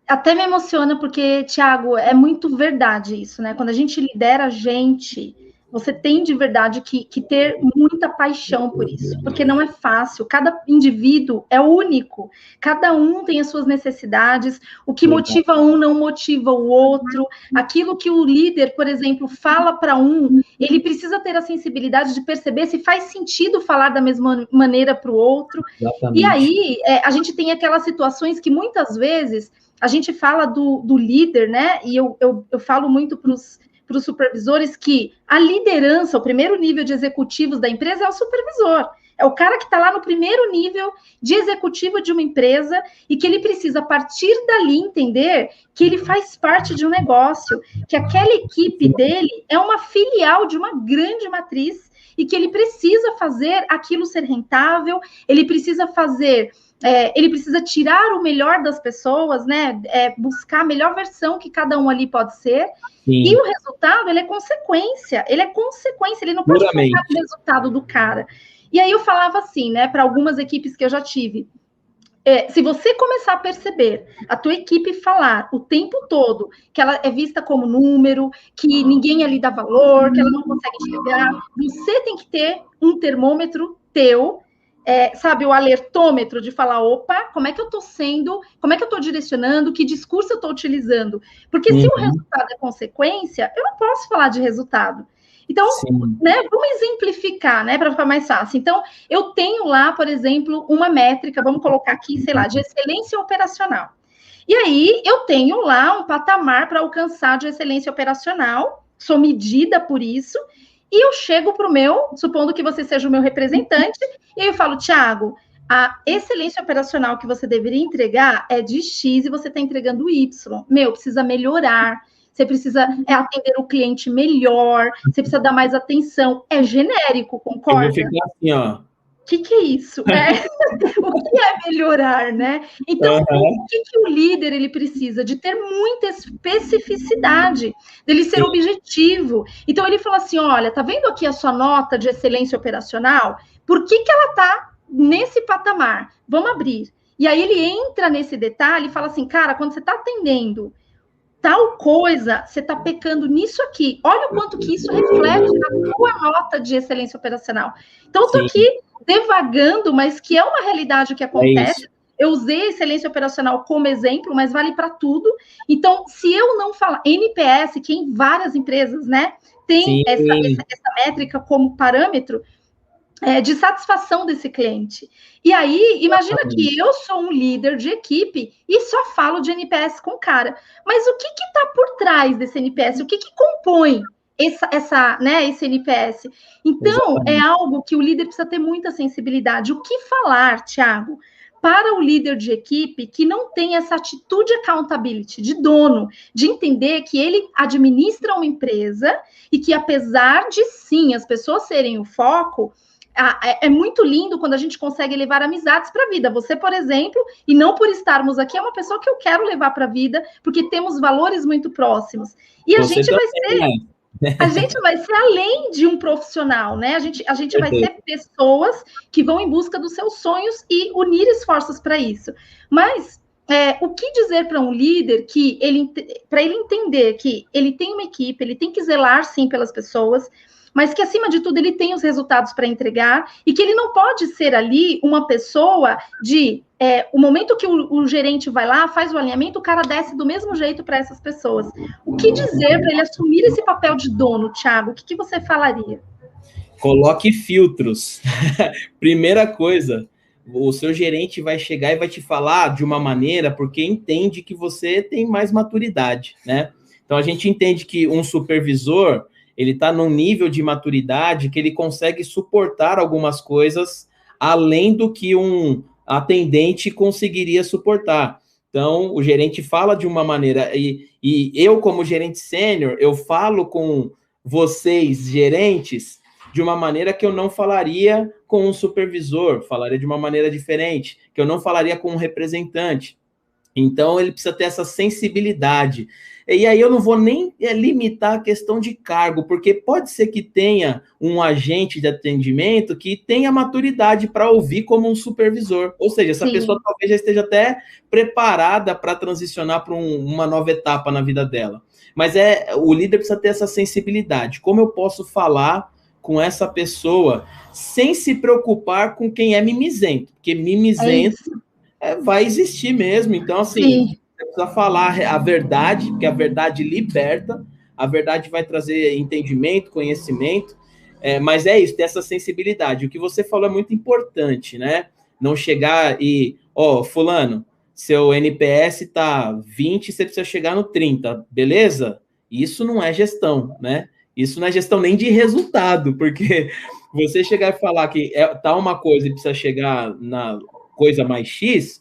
Até me emociona porque, Thiago, é muito verdade isso, né? Quando a gente lidera a gente, você tem de verdade que ter muita paixão por isso, porque não é fácil, cada indivíduo é único, cada um tem as suas necessidades, o que motiva um não motiva o outro, aquilo que o líder, por exemplo, fala para um, ele precisa ter a sensibilidade de perceber se faz sentido falar da mesma maneira para o outro. Exatamente. E aí, a gente tem aquelas situações que muitas vezes a gente fala do líder, né? E eu falo muito para os supervisores que a liderança, o primeiro nível de executivos da empresa é o supervisor. É o cara que está lá no primeiro nível de executivo de uma empresa e que ele precisa, a partir dali, entender que ele faz parte de um negócio, que aquela equipe dele é uma filial de uma grande matriz e que ele precisa fazer aquilo ser rentável, ele precisa fazer... ele precisa tirar o melhor das pessoas, né? Buscar a melhor versão que cada um ali pode ser. Sim. E o resultado, ele é consequência, ele não pode focar no resultado do cara. E aí eu falava assim, né, para algumas equipes que eu já tive, se você começar a perceber a tua equipe falar o tempo todo que ela é vista como número, que ninguém ali dá valor, que ela não consegue chegar, você tem que ter um termômetro teu, sabe, o alertômetro de falar, opa, como é que eu estou sendo, como é que eu estou direcionando, que discurso eu estou utilizando? Porque se o resultado é consequência, eu não posso falar de resultado. Então, né, vamos exemplificar, né, para ficar mais fácil. Então, eu tenho lá, por exemplo, uma métrica, vamos colocar aqui, sei lá, de excelência operacional. E aí, eu tenho lá um patamar para alcançar de excelência operacional, sou medida por isso, e eu chego para o meu, supondo que você seja o meu representante, e eu falo, Thiago, a excelência operacional que você deveria entregar é de X e você está entregando Y. Precisa melhorar. Você precisa atender o cliente melhor, você precisa dar mais atenção. É genérico, concorda? Eu vou ficar assim, ó. O que é isso? O que é melhorar, né? Então, o que o líder ele precisa? De ter muita especificidade, dele ser objetivo. Então, ele fala assim, olha, tá vendo aqui a sua nota de excelência operacional? Por que ela tá nesse patamar? Vamos abrir. E aí, ele entra nesse detalhe e fala assim, cara, quando você está atendendo tal coisa, você está pecando nisso aqui. Olha o quanto que isso reflete na tua nota de excelência operacional. Então, eu estou aqui devagando, mas que é uma realidade que acontece. Eu usei a excelência operacional como exemplo, mas vale para tudo. Então, se eu não falar NPS, que em várias empresas, né, tem essa métrica como parâmetro, de satisfação desse cliente. E aí, imagina que eu sou um líder de equipe e só falo de NPS com o cara. Mas o que está por trás desse NPS? O que compõe esse NPS? Então, é algo que o líder precisa ter muita sensibilidade. O que falar, Thiago, para o líder de equipe que não tem essa atitude accountability, de dono, de entender que ele administra uma empresa e que, apesar de, sim, as pessoas serem o foco, é muito lindo quando a gente consegue levar amizades para a vida. Você, por exemplo, e não por estarmos aqui, é uma pessoa que eu quero levar para a vida, porque temos valores muito próximos. E a gente vai ser além de um profissional, né? A gente vai ser pessoas que vão em busca dos seus sonhos e unir esforços para isso. Mas o que dizer para um líder que para ele entender que ele tem uma equipe, ele tem que zelar sim pelas pessoas, mas que, acima de tudo, ele tem os resultados para entregar e que ele não pode ser ali uma pessoa de... o momento que o gerente vai lá, faz o alinhamento, o cara desce do mesmo jeito para essas pessoas. O que dizer para ele assumir esse papel de dono, Thiago? O que você falaria? Coloque filtros. Primeira coisa, o seu gerente vai chegar e vai te falar de uma maneira porque entende que você tem mais maturidade, né? Então, a gente entende que um supervisor... ele está num nível de maturidade que ele consegue suportar algumas coisas além do que um atendente conseguiria suportar. Então, o gerente fala de uma maneira, e eu, como gerente sênior, eu falo com vocês, gerentes, de uma maneira que eu não falaria com um supervisor, falaria de uma maneira diferente, que eu não falaria com um representante. Então, ele precisa ter essa sensibilidade. E aí eu não vou nem limitar a questão de cargo, porque pode ser que tenha um agente de atendimento que tenha maturidade para ouvir como um supervisor. Ou seja, essa pessoa talvez já esteja até preparada para transicionar para uma nova etapa na vida dela. Mas o líder precisa ter essa sensibilidade. Como eu posso falar com essa pessoa sem se preocupar com quem é mimizento? Porque mimizento vai existir mesmo. Então, assim... você precisa falar a verdade, porque a verdade liberta, a verdade vai trazer entendimento, conhecimento, mas é isso, ter essa sensibilidade. O que você falou é muito importante, né? Não chegar e, fulano, seu NPS tá 20, você precisa chegar no 30, beleza? Isso não é gestão, né? Isso não é gestão nem de resultado, porque você chegar e falar que tá uma coisa e precisa chegar na coisa mais X...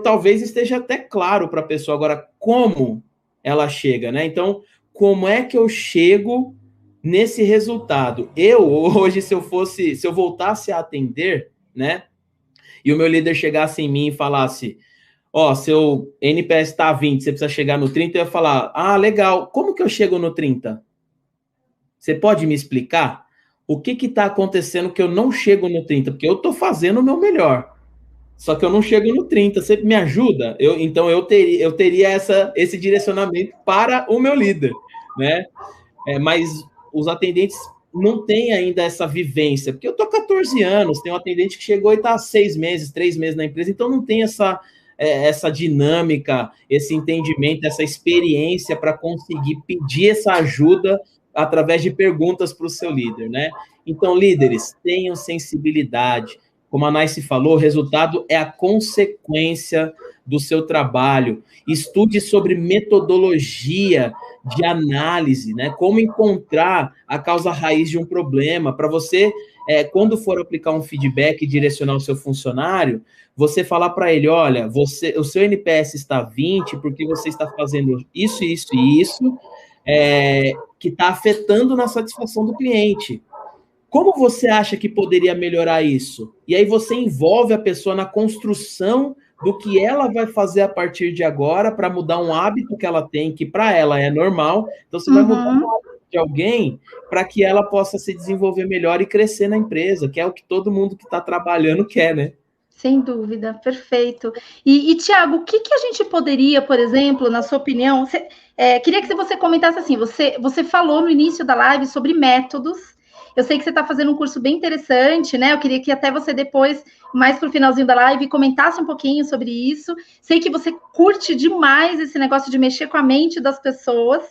talvez esteja até claro para a pessoa. Agora, como ela chega, né? Então, como é que eu chego nesse resultado? Hoje, se eu voltasse a atender, né? E o meu líder chegasse em mim e falasse, seu NPS está 20, você precisa chegar no 30, eu ia falar, legal, como que eu chego no 30? Você pode me explicar? O que está acontecendo que eu não chego no 30? Porque eu estou fazendo o meu melhor. Só que eu não chego no 30, você me ajuda? Então eu teria esse direcionamento para o meu líder, né? Mas os atendentes não têm ainda essa vivência, porque eu tô 14 anos, tem um atendente que chegou e está 6 meses, 3 meses na empresa, então não tem essa dinâmica, esse entendimento, essa experiência para conseguir pedir essa ajuda através de perguntas para o seu líder, né? Então, líderes, tenham sensibilidade. Como a Nayce falou, o resultado é a consequência do seu trabalho. Estude sobre metodologia de análise, né? Como encontrar a causa raiz de um problema, para você, quando for aplicar um feedback e direcionar o seu funcionário, você falar para ele, olha, o seu NPS está 20 porque você está fazendo isso, isso e isso, que está afetando na satisfação do cliente. Como você acha que poderia melhorar isso? E aí você envolve a pessoa na construção do que ela vai fazer a partir de agora para mudar um hábito que ela tem, que para ela é normal. Então, você vai mudar o hábito de alguém para que ela possa se desenvolver melhor e crescer na empresa, que é o que todo mundo que está trabalhando quer, né? Sem dúvida, perfeito. E Tiago, o que, que a gente poderia, por exemplo, na sua opinião, queria que você comentasse assim, você falou no início da live sobre métodos, eu sei que você está fazendo um curso bem interessante, né? Eu queria que até você depois, mais para o finalzinho da live, comentasse um pouquinho sobre isso. Sei que você curte demais esse negócio de mexer com a mente das pessoas.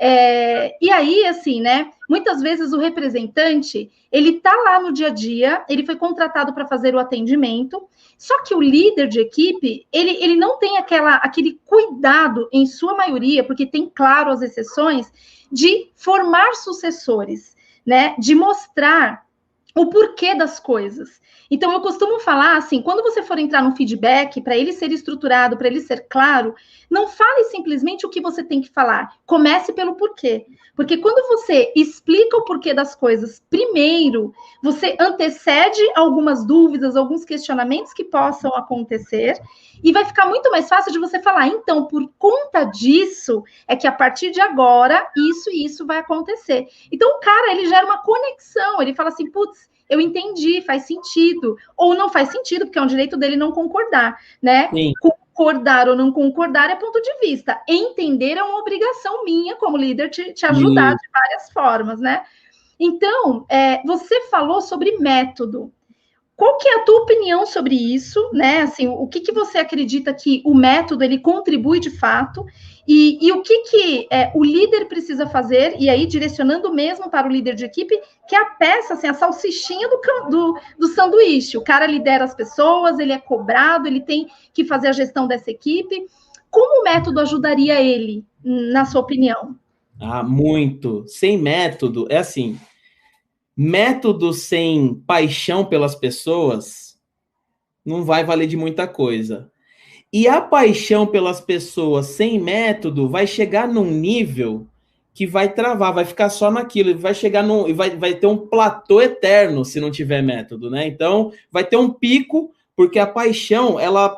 E aí, assim, né? Muitas vezes o representante, ele está lá no dia a dia, ele foi contratado para fazer o atendimento, só que o líder de equipe, ele não tem aquele cuidado, em sua maioria, porque tem, claro, as exceções, de formar sucessores, né? De mostrar o porquê das coisas. Então, eu costumo falar assim, quando você for entrar no feedback, para ele ser estruturado, para ele ser claro, não fale simplesmente o que você tem que falar. Comece pelo porquê. Porque quando você explica o porquê das coisas primeiro, você antecede algumas dúvidas, alguns questionamentos que possam acontecer, e vai ficar muito mais fácil de você falar, então, por conta disso, é que a partir de agora, isso e isso vai acontecer. Então, o cara, ele gera uma conexão, ele fala assim, putz, eu entendi, faz sentido. Ou não faz sentido, porque é um direito dele não concordar, né? Sim. Concordar ou não concordar é ponto de vista. Entender é uma obrigação minha, como líder, te ajudar de várias formas, né? Então, você falou sobre método. Qual que é a tua opinião sobre isso, né? Assim, o que você acredita que o método ele contribui de fato e o que o líder precisa fazer, e aí direcionando mesmo para o líder de equipe, que é a peça, assim, a salsichinha do sanduíche. O cara lidera as pessoas, ele é cobrado, ele tem que fazer a gestão dessa equipe. Como o método ajudaria ele, na sua opinião? Ah, muito. Sem método, é assim, método sem paixão pelas pessoas não vai valer de muita coisa. E a paixão pelas pessoas sem método vai chegar num nível que vai travar, vai ficar só naquilo, vai chegar e vai ter um platô eterno se não tiver método, né? Então, vai ter um pico, porque a paixão, ela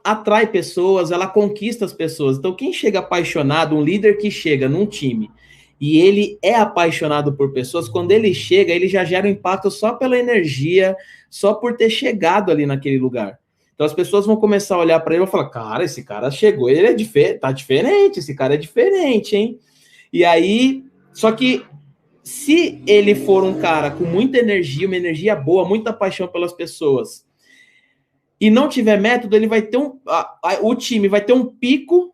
atrai pessoas, ela conquista as pessoas. Então, quem chega apaixonado, um líder que chega num time e ele é apaixonado por pessoas, quando ele chega, ele já gera um impacto só pela energia, só por ter chegado ali naquele lugar. Então as pessoas vão começar a olhar para ele e vão falar, cara, esse cara chegou, ele tá diferente, esse cara é diferente, hein? E aí, só que se ele for um cara com muita energia, uma energia boa, muita paixão pelas pessoas, e não tiver método, ele vai ter o time vai ter um pico,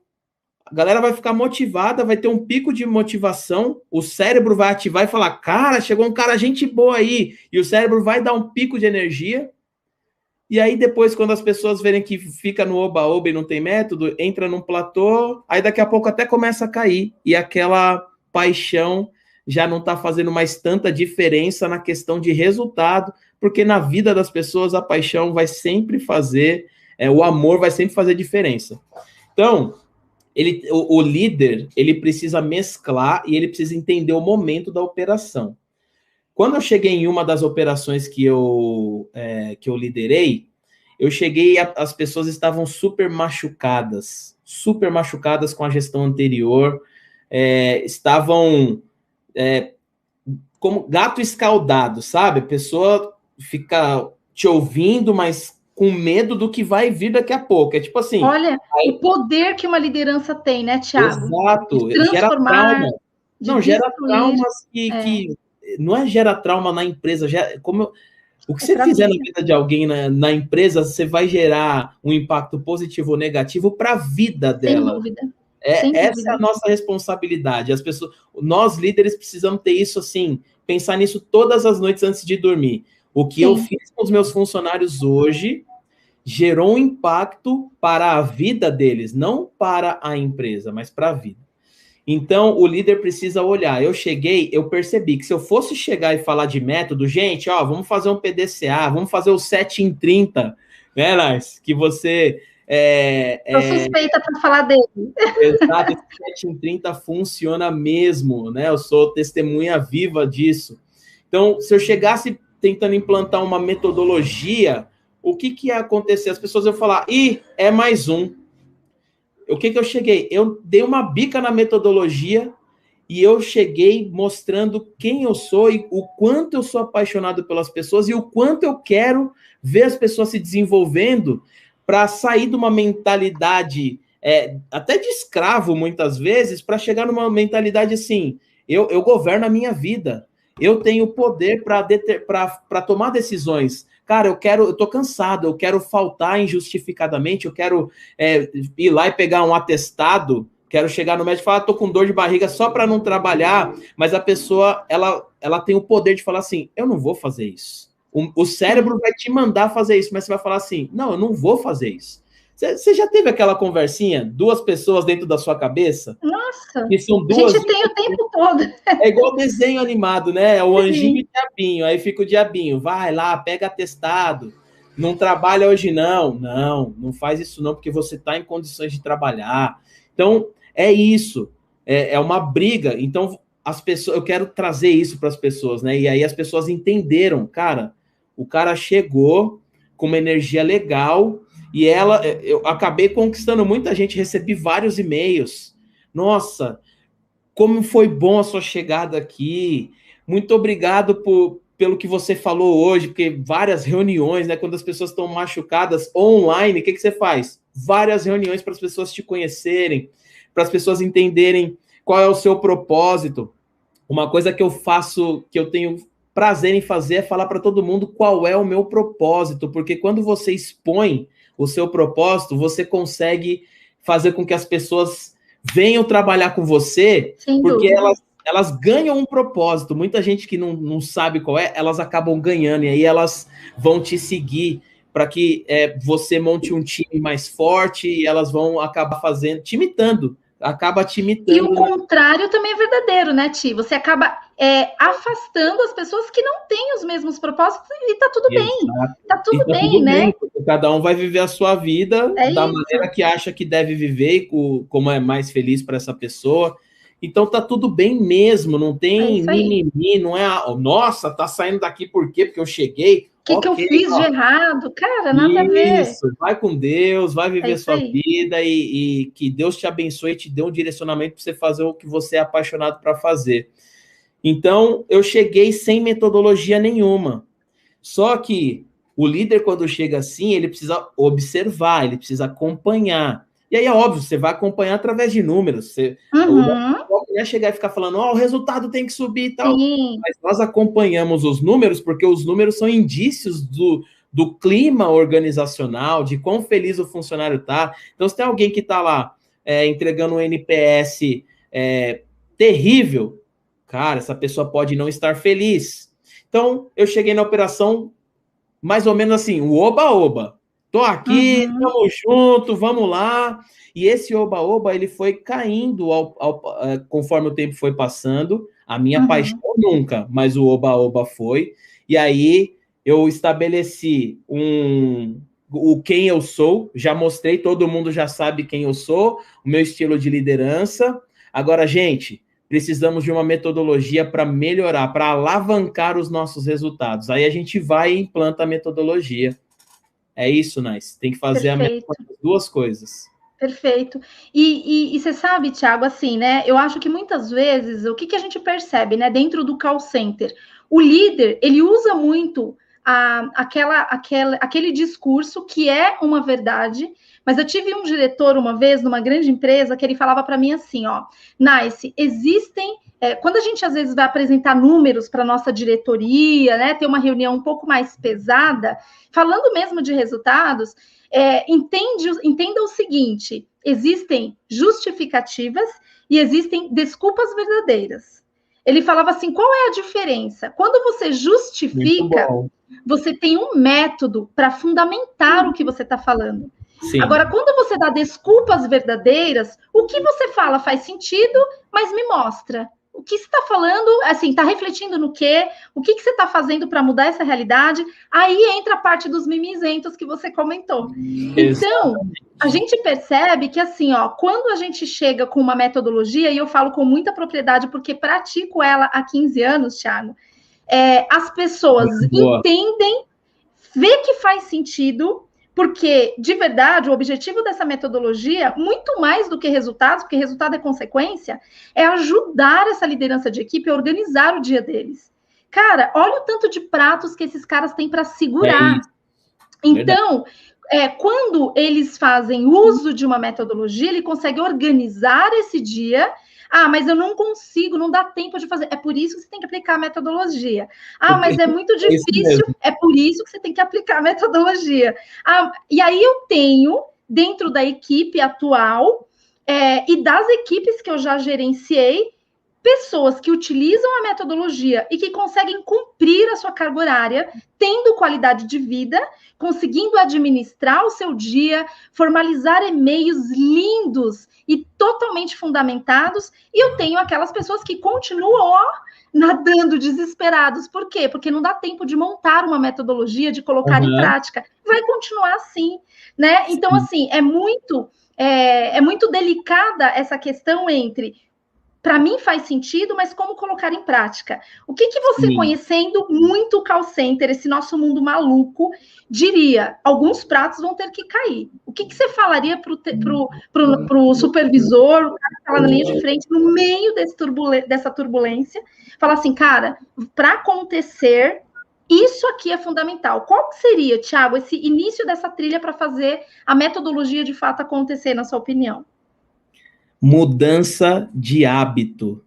a galera vai ficar motivada, vai ter um pico de motivação, o cérebro vai ativar e falar, cara, chegou um cara gente boa aí, e o cérebro vai dar um pico de energia. E aí depois, quando as pessoas verem que fica no oba-oba e não tem método, entra num platô, aí daqui a pouco até começa a cair. E aquela paixão já não está fazendo mais tanta diferença na questão de resultado, porque na vida das pessoas a paixão vai sempre fazer, o amor vai sempre fazer diferença. Então, o líder, ele precisa mesclar e ele precisa entender o momento da operação. Quando eu cheguei em uma das operações que eu liderei, eu cheguei, as pessoas estavam super machucadas com a gestão anterior, estavam como gato escaldado, sabe? A pessoa fica te ouvindo, mas com medo do que vai vir daqui a pouco. É tipo assim... Olha, o poder que uma liderança tem, né, Thiago? Exato. Gera trauma. Não, gera traumas que não é gera trauma na empresa, o que você fizer na vida de alguém na empresa, você vai gerar um impacto positivo ou negativo para a vida dela. Sem dúvida. Essa é a nossa responsabilidade. As pessoas, nós líderes precisamos ter isso assim, pensar nisso todas as noites antes de dormir. O que eu fiz com os meus funcionários hoje gerou um impacto para a vida deles, não para a empresa, mas para a vida. Então, o líder precisa olhar. Eu percebi que se eu fosse chegar e falar de método, gente, vamos fazer um PDCA, vamos fazer o 7 em 30, né, Lars? Que você... Estou suspeita para falar dele. Exato, esse 7 em 30 funciona mesmo, né? Eu sou testemunha viva disso. Então, se eu chegasse tentando implantar uma metodologia, o que ia acontecer? As pessoas iam falar, é mais um. O que eu cheguei? Eu dei uma bica na metodologia e eu cheguei mostrando quem eu sou e o quanto eu sou apaixonado pelas pessoas e o quanto eu quero ver as pessoas se desenvolvendo para sair de uma mentalidade até de escravo, muitas vezes, para chegar numa mentalidade assim, eu governo a minha vida, eu tenho poder para tomar decisões. Cara, eu tô cansado, eu quero faltar injustificadamente, eu quero ir lá e pegar um atestado, quero chegar no médico e falar, tô com dor de barriga só para não trabalhar, mas a pessoa, ela tem o poder de falar assim, eu não vou fazer isso. O cérebro vai te mandar fazer isso, mas você vai falar assim, não, eu não vou fazer isso. Você já teve aquela conversinha, duas pessoas dentro da sua cabeça? Nossa, que são duas, a gente tem o tempo todo. É igual desenho animado, né? É o anjinho e o diabinho. Aí fica o diabinho, vai lá, pega atestado. Não trabalha hoje, não. Não faz isso não, porque você está em condições de trabalhar. Então, é isso. É uma briga. Então, as pessoas, eu quero trazer isso para as pessoas, né? E aí as pessoas entenderam, cara, o cara chegou com uma energia legal e eu acabei conquistando muita gente, recebi vários e-mails. Nossa, como foi bom a sua chegada aqui. Muito obrigado pelo que você falou hoje, porque várias reuniões, né? Quando as pessoas estão machucadas online, o que você faz? Várias reuniões para as pessoas te conhecerem, para as pessoas entenderem qual é o seu propósito. Uma coisa que eu faço, que eu tenho prazer em fazer, é falar para todo mundo qual é o meu propósito, porque quando você expõe o seu propósito, você consegue fazer com que as pessoas venham trabalhar com você, porque elas ganham um propósito. Muita gente que não sabe qual é, elas acabam ganhando, e aí elas vão te seguir para que você monte um time mais forte, e elas vão acabar te imitando. Acaba te imitando. E o contrário também é verdadeiro, né, Ti? Você acaba afastando as pessoas que não têm os mesmos propósitos e tá tudo bem. Tá tudo bem, né? Cada um vai viver a sua vida da maneira que acha que deve viver, como é mais feliz para essa pessoa. Então tá tudo bem mesmo, não tem mimimi, não é, nossa, tá saindo daqui por quê? Porque eu cheguei. O que eu fiz de errado? Cara, nada a ver. Isso, vai com Deus, vai viver sua vida e que Deus te abençoe e te dê um direcionamento para você fazer o que você é apaixonado para fazer. Então, eu cheguei sem metodologia nenhuma. Só que o líder, quando chega assim, ele precisa observar, ele precisa acompanhar. E aí é óbvio, você vai acompanhar através de números. Não é chegar e ficar falando, o resultado tem que subir e tal. Sim. Mas nós acompanhamos os números, porque os números são indícios do clima organizacional, de quão feliz o funcionário está. Então, se tem alguém que está lá entregando um NPS terrível, cara, essa pessoa pode não estar feliz. Então, eu cheguei na operação mais ou menos assim, o oba-oba. Tô aqui, tamo junto, vamos lá. E esse oba-oba, ele foi caindo conforme o tempo foi passando. A minha paixão nunca, mas o oba-oba foi. E aí eu estabeleci o quem eu sou, já mostrei, todo mundo já sabe quem eu sou, o meu estilo de liderança. Agora, gente, precisamos de uma metodologia para melhorar, para alavancar os nossos resultados. Aí a gente vai e implanta a metodologia. É isso, Nice. Tem que fazer as duas coisas. Perfeito. E você sabe, Thiago, assim, né? Eu acho que muitas vezes, o que a gente percebe, né, dentro do call center? O líder, ele usa muito aquele discurso que é uma verdade, mas eu tive um diretor uma vez, numa grande empresa, que ele falava para mim assim, ó, Nice, existem... quando a gente, às vezes, vai apresentar números para a nossa diretoria, né, ter uma reunião um pouco mais pesada, falando mesmo de resultados, entenda o seguinte, existem justificativas e existem desculpas verdadeiras. Ele falava assim, qual é a diferença? Quando você justifica, você tem um método para fundamentar o que você está falando. Sim. Agora, quando você dá desculpas verdadeiras, o que você fala faz sentido, mas me mostra. O que você está falando, assim, está refletindo no quê? O que você está fazendo para mudar essa realidade? Aí entra a parte dos mimizentos que você comentou. Então, a gente percebe que, assim, ó, quando a gente chega com uma metodologia, e eu falo com muita propriedade, porque pratico ela há 15 anos, Thiago, as pessoas entendem, vê que faz sentido, porque, de verdade, o objetivo dessa metodologia, muito mais do que resultados, porque resultado é consequência, é ajudar essa liderança de equipe a organizar o dia deles. Cara, olha o tanto de pratos que esses caras têm para segurar. Então, quando eles fazem uso de uma metodologia, ele consegue organizar esse dia. Ah, mas eu não consigo, não dá tempo de fazer. É por isso que você tem que aplicar a metodologia. Ah, mas é muito difícil. É por isso que você tem que aplicar a metodologia. Ah, e aí eu tenho, dentro da equipe atual, e das equipes que eu já gerenciei, pessoas que utilizam a metodologia e que conseguem cumprir a sua carga horária, tendo qualidade de vida, conseguindo administrar o seu dia, formalizar e-mails lindos e totalmente fundamentados. E eu tenho aquelas pessoas que continuam nadando desesperados. Por quê? Porque não dá tempo de montar uma metodologia, de colocar em prática. Vai continuar assim, né? Então, assim, é muito delicada essa questão entre para mim faz sentido, mas como colocar em prática? O que você, conhecendo muito o call center, esse nosso mundo maluco, diria? Alguns pratos vão ter que cair. O que você falaria para o supervisor, o cara que está lá na linha de frente, no meio dessa turbulência, falar assim, cara, para acontecer, isso aqui é fundamental. Qual seria, Thiago, esse início dessa trilha para fazer a metodologia de fato acontecer, na sua opinião? Mudança de hábito.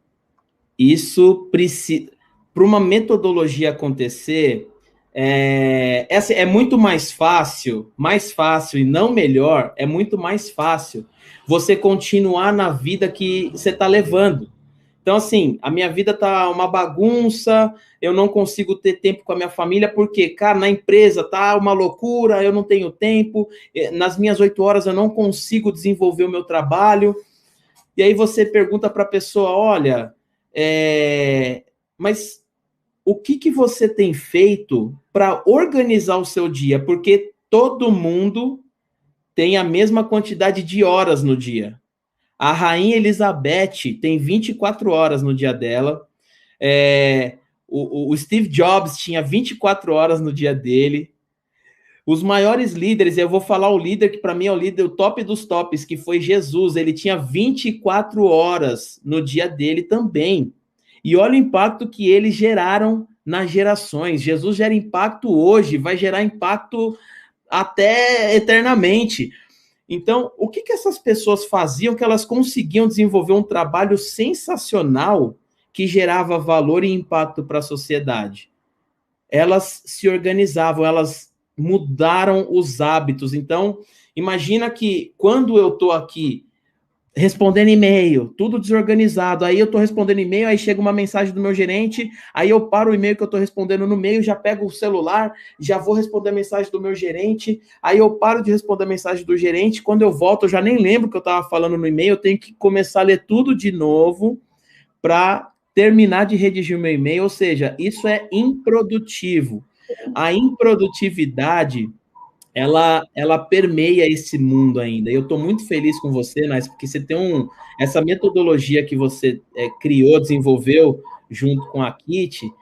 Isso precisa... Para uma metodologia acontecer, é muito mais fácil e não melhor, é muito mais fácil você continuar na vida que você está levando. Então, assim, a minha vida tá uma bagunça, eu não consigo ter tempo com a minha família, porque, cara, na empresa tá uma loucura, eu não tenho tempo, nas minhas 8 horas eu não consigo desenvolver o meu trabalho. E aí você pergunta para a pessoa, olha, mas o que você tem feito para organizar o seu dia? Porque todo mundo tem a mesma quantidade de horas no dia. A Rainha Elizabeth tem 24 horas no dia dela. O Steve Jobs tinha 24 horas no dia dele. Os maiores líderes, eu vou falar o líder que para mim é o líder, o top dos tops, que foi Jesus. Ele tinha 24 horas no dia dele também. E olha o impacto que eles geraram nas gerações. Jesus gera impacto hoje, vai gerar impacto até eternamente. Então, o que essas pessoas faziam que elas conseguiam desenvolver um trabalho sensacional que gerava valor e impacto para a sociedade? Elas se organizavam, elas mudaram os hábitos. Então, imagina que quando eu estou aqui respondendo e-mail, tudo desorganizado, aí eu estou respondendo e-mail, aí chega uma mensagem do meu gerente, aí eu paro o e-mail que eu estou respondendo no meio, já pego o celular, já vou responder a mensagem do meu gerente, aí eu paro de responder a mensagem do gerente, quando eu volto eu já nem lembro o que eu estava falando no e-mail, eu tenho que começar a ler tudo de novo para terminar de redigir o meu e-mail, ou seja, isso é improdutivo. A improdutividade, ela permeia esse mundo ainda. E eu estou muito feliz com você, Nais, porque você tem essa metodologia que você criou, desenvolveu junto com a Kit.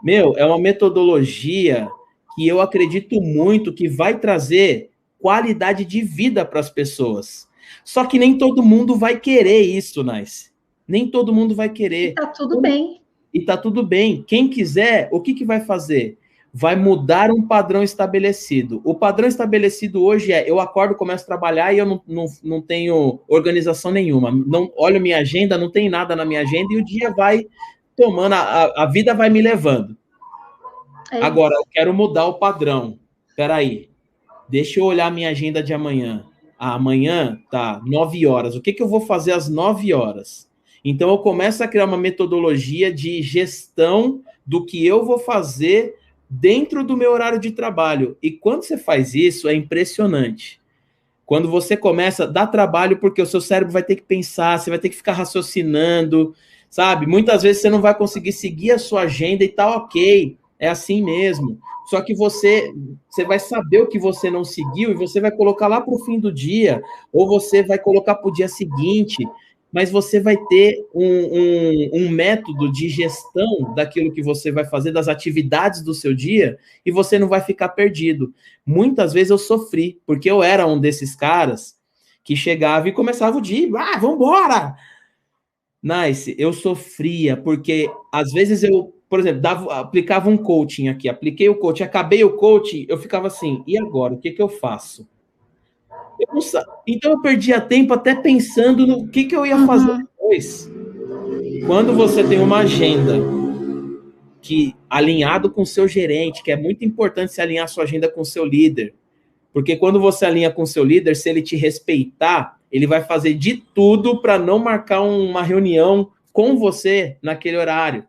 Meu, é uma metodologia que eu acredito muito que vai trazer qualidade de vida para as pessoas. Só que nem todo mundo vai querer isso, Nais. Nem todo mundo vai querer. E tá tudo bem. E tá tudo bem. Quem quiser, o que vai fazer? Vai mudar um padrão estabelecido. O padrão estabelecido hoje eu acordo, começo a trabalhar e eu não tenho organização nenhuma. Não olho minha agenda, não tem nada na minha agenda e o dia vai tomando, a vida vai me levando. Agora, eu quero mudar o padrão. Peraí, deixa eu olhar minha agenda de amanhã. Amanhã tá 9 horas. O que eu vou fazer às 9 horas? Então, eu começo a criar uma metodologia de gestão do que eu vou fazer dentro do meu horário de trabalho. E quando você faz isso, é impressionante. Quando você começa, dá trabalho porque o seu cérebro vai ter que pensar, você vai ter que ficar raciocinando, sabe? Muitas vezes você não vai conseguir seguir a sua agenda e tá ok, é assim mesmo. Só que você vai saber o que você não seguiu e você vai colocar lá para o fim do dia, ou você vai colocar para o dia seguinte, mas você vai ter um método de gestão daquilo que você vai fazer, das atividades do seu dia, e você não vai ficar perdido. Muitas vezes eu sofri, porque eu era um desses caras que chegava e começava o dia, vambora! Nice, eu sofria, porque às vezes eu por exemplo, aplicava um coaching aqui, apliquei o coaching, acabei o coaching, eu ficava assim, e agora, o que eu faço? Então eu perdia tempo até pensando no que eu ia fazer depois. Quando você tem uma agenda que alinhado com o seu gerente, que é muito importante se alinhar a sua agenda com o seu líder, porque quando você alinha com o seu líder, se ele te respeitar, ele vai fazer de tudo para não marcar uma reunião com você naquele horário.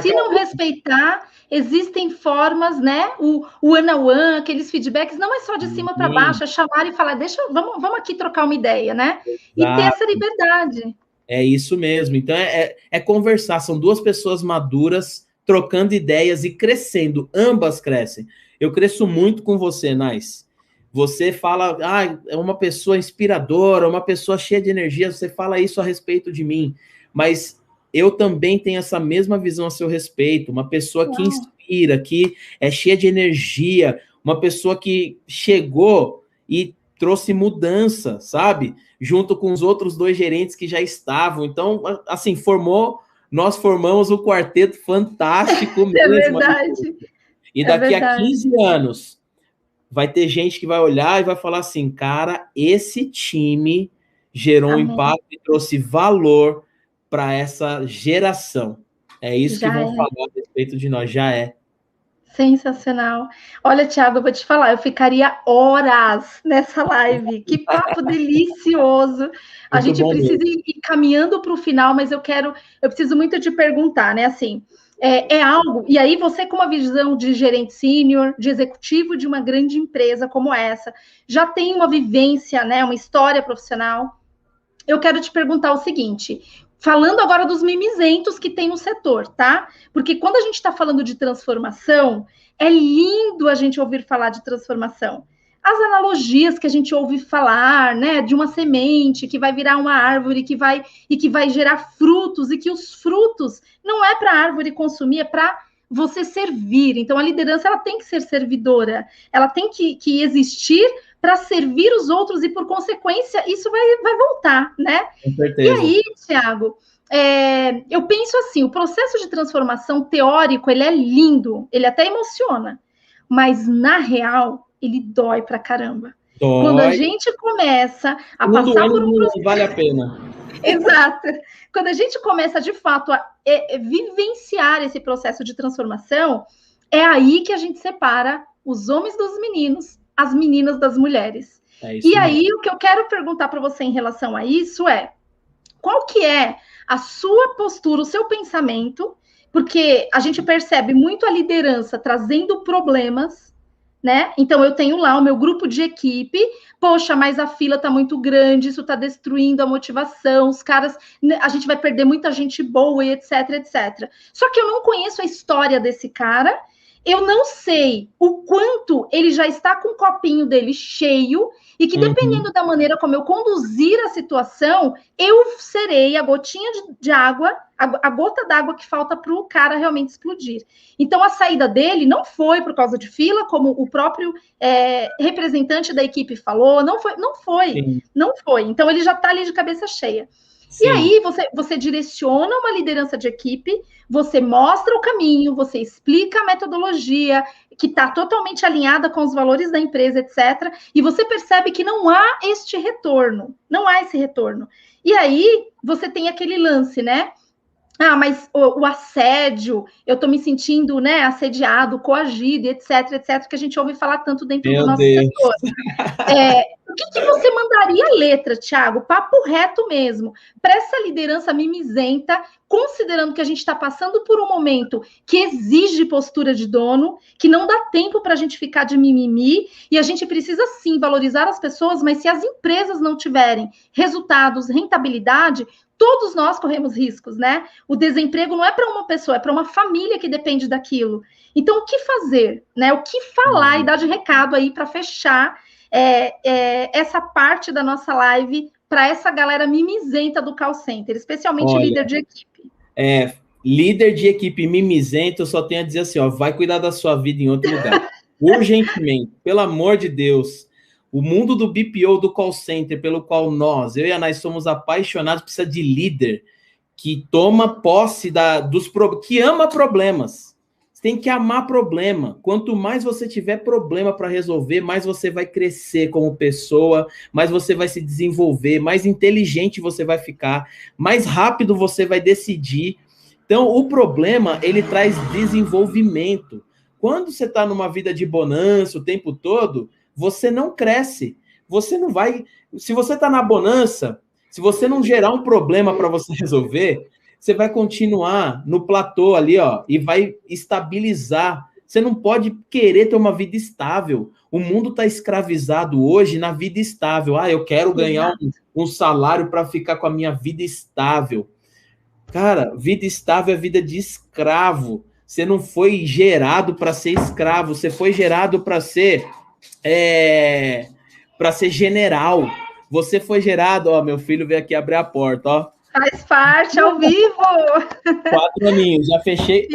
Se não respeitar, existem formas, né? O one-on-one, aqueles feedbacks, não é só de cima para baixo, é chamar e falar, vamos aqui trocar uma ideia, né? Exato. E ter essa liberdade. É isso mesmo. Então, é conversar. São duas pessoas maduras, trocando ideias e crescendo. Ambas crescem. Eu cresço muito com você, Nais. Você fala, é uma pessoa inspiradora, uma pessoa cheia de energia, você fala isso a respeito de mim. Mas eu também tenho essa mesma visão a seu respeito. Uma pessoa que inspira, que é cheia de energia, uma pessoa que chegou e trouxe mudança, sabe? Junto com os outros 2 gerentes que já estavam. Então, assim, nós formamos o quarteto fantástico mesmo. É verdade. E daqui a 15 anos, vai ter gente que vai olhar e vai falar assim, cara, esse time gerou um impacto e trouxe valor para essa geração. É isso que vão falar a respeito de nós, já é. Sensacional. Olha, Thiago, eu vou te falar, eu ficaria horas nessa live. Que papo delicioso. A gente precisa ir caminhando para o final, mas eu preciso muito te perguntar, né? Assim, é algo, e aí você com uma visão de gerente sênior, de executivo de uma grande empresa como essa, já tem uma vivência, né? Uma história profissional. Eu quero te perguntar o seguinte. Falando agora dos mimizentos que tem no setor, tá? Porque quando a gente está falando de transformação, é lindo a gente ouvir falar de transformação. As analogias que a gente ouve falar, né? De uma semente que vai virar uma árvore que vai gerar frutos, e que os frutos não é para a árvore consumir, é para você servir. Então, a liderança ela tem que ser servidora, ela tem que existir para servir os outros e, por consequência, isso vai voltar, né? Com certeza. E aí, Thiago, eu penso assim, o processo de transformação teórico, ele é lindo, ele até emociona, mas, na real, ele dói pra caramba. Dói. Quando a gente começa a passar por um processo... Vale a pena. Exato. Quando a gente começa, de fato, a vivenciar esse processo de transformação, é aí que a gente separa os homens dos meninos, as meninas das mulheres. E aí, o que eu quero perguntar para você em relação a isso é, qual que é a sua postura, o seu pensamento, porque a gente percebe muito a liderança trazendo problemas, né? Então, eu tenho lá o meu grupo de equipe, poxa, mas a fila tá muito grande, isso tá destruindo a motivação, os caras, a gente vai perder muita gente boa e etc, etc. Só que eu não conheço a história desse cara, eu não sei o quanto ele já está com o copinho dele cheio e que, dependendo da maneira como eu conduzir a situação, eu serei a gotinha de água, a gota d'água que falta para o cara realmente explodir. Então, a saída dele não foi por causa de fila, como o próprio representante da equipe falou, não foi. Então, ele já está ali de cabeça cheia. Sim. E aí, você direciona uma liderança de equipe, você mostra o caminho, você explica a metodologia, que está totalmente alinhada com os valores da empresa, etc. E você percebe que não há este retorno, não há esse retorno. E aí, você tem aquele lance, né? Mas o assédio, eu estou me sentindo, né, assediado, coagido, etc, etc, que a gente ouve falar tanto dentro do nosso setor. O que você mandaria a letra, Thiago? Papo reto mesmo, para essa liderança mimizenta, considerando que a gente está passando por um momento que exige postura de dono, que não dá tempo para a gente ficar de mimimi, e a gente precisa sim valorizar as pessoas, mas se as empresas não tiverem resultados, rentabilidade, todos nós corremos riscos, né? O desemprego não é para uma pessoa, é para uma família que depende daquilo. Então, o que fazer, né? O que falar e dar de recado aí para fechar essa parte da nossa live para essa galera mimizenta do call center, especialmente líder de equipe. Líder de equipe mimizenta, eu só tenho a dizer assim, vai cuidar da sua vida em outro lugar. Urgentemente, pelo amor de Deus. O mundo do BPO, do call center, pelo qual eu e a Nais somos apaixonados, precisa de líder que toma posse que ama problemas. Você tem que amar problema. Quanto mais você tiver problema para resolver, mais você vai crescer como pessoa, mais você vai se desenvolver, mais inteligente você vai ficar, mais rápido você vai decidir. Então, o problema, ele traz desenvolvimento. Quando você está numa vida de bonança o tempo todo, você não cresce. Você não vai... Se você está na bonança, se você não gerar um problema para você resolver, você vai continuar no platô ali, ó, e vai estabilizar. Você não pode querer ter uma vida estável. O mundo está escravizado hoje na vida estável. Ah, eu quero ganhar um salário para ficar com a minha vida estável. Cara, vida estável é vida de escravo. Você não foi gerado para ser escravo, você foi gerado para ser general. Você foi gerado, ó, meu filho veio aqui abrir a porta, ó. Faz parte, ao vivo! 4 aninhos, já fechei.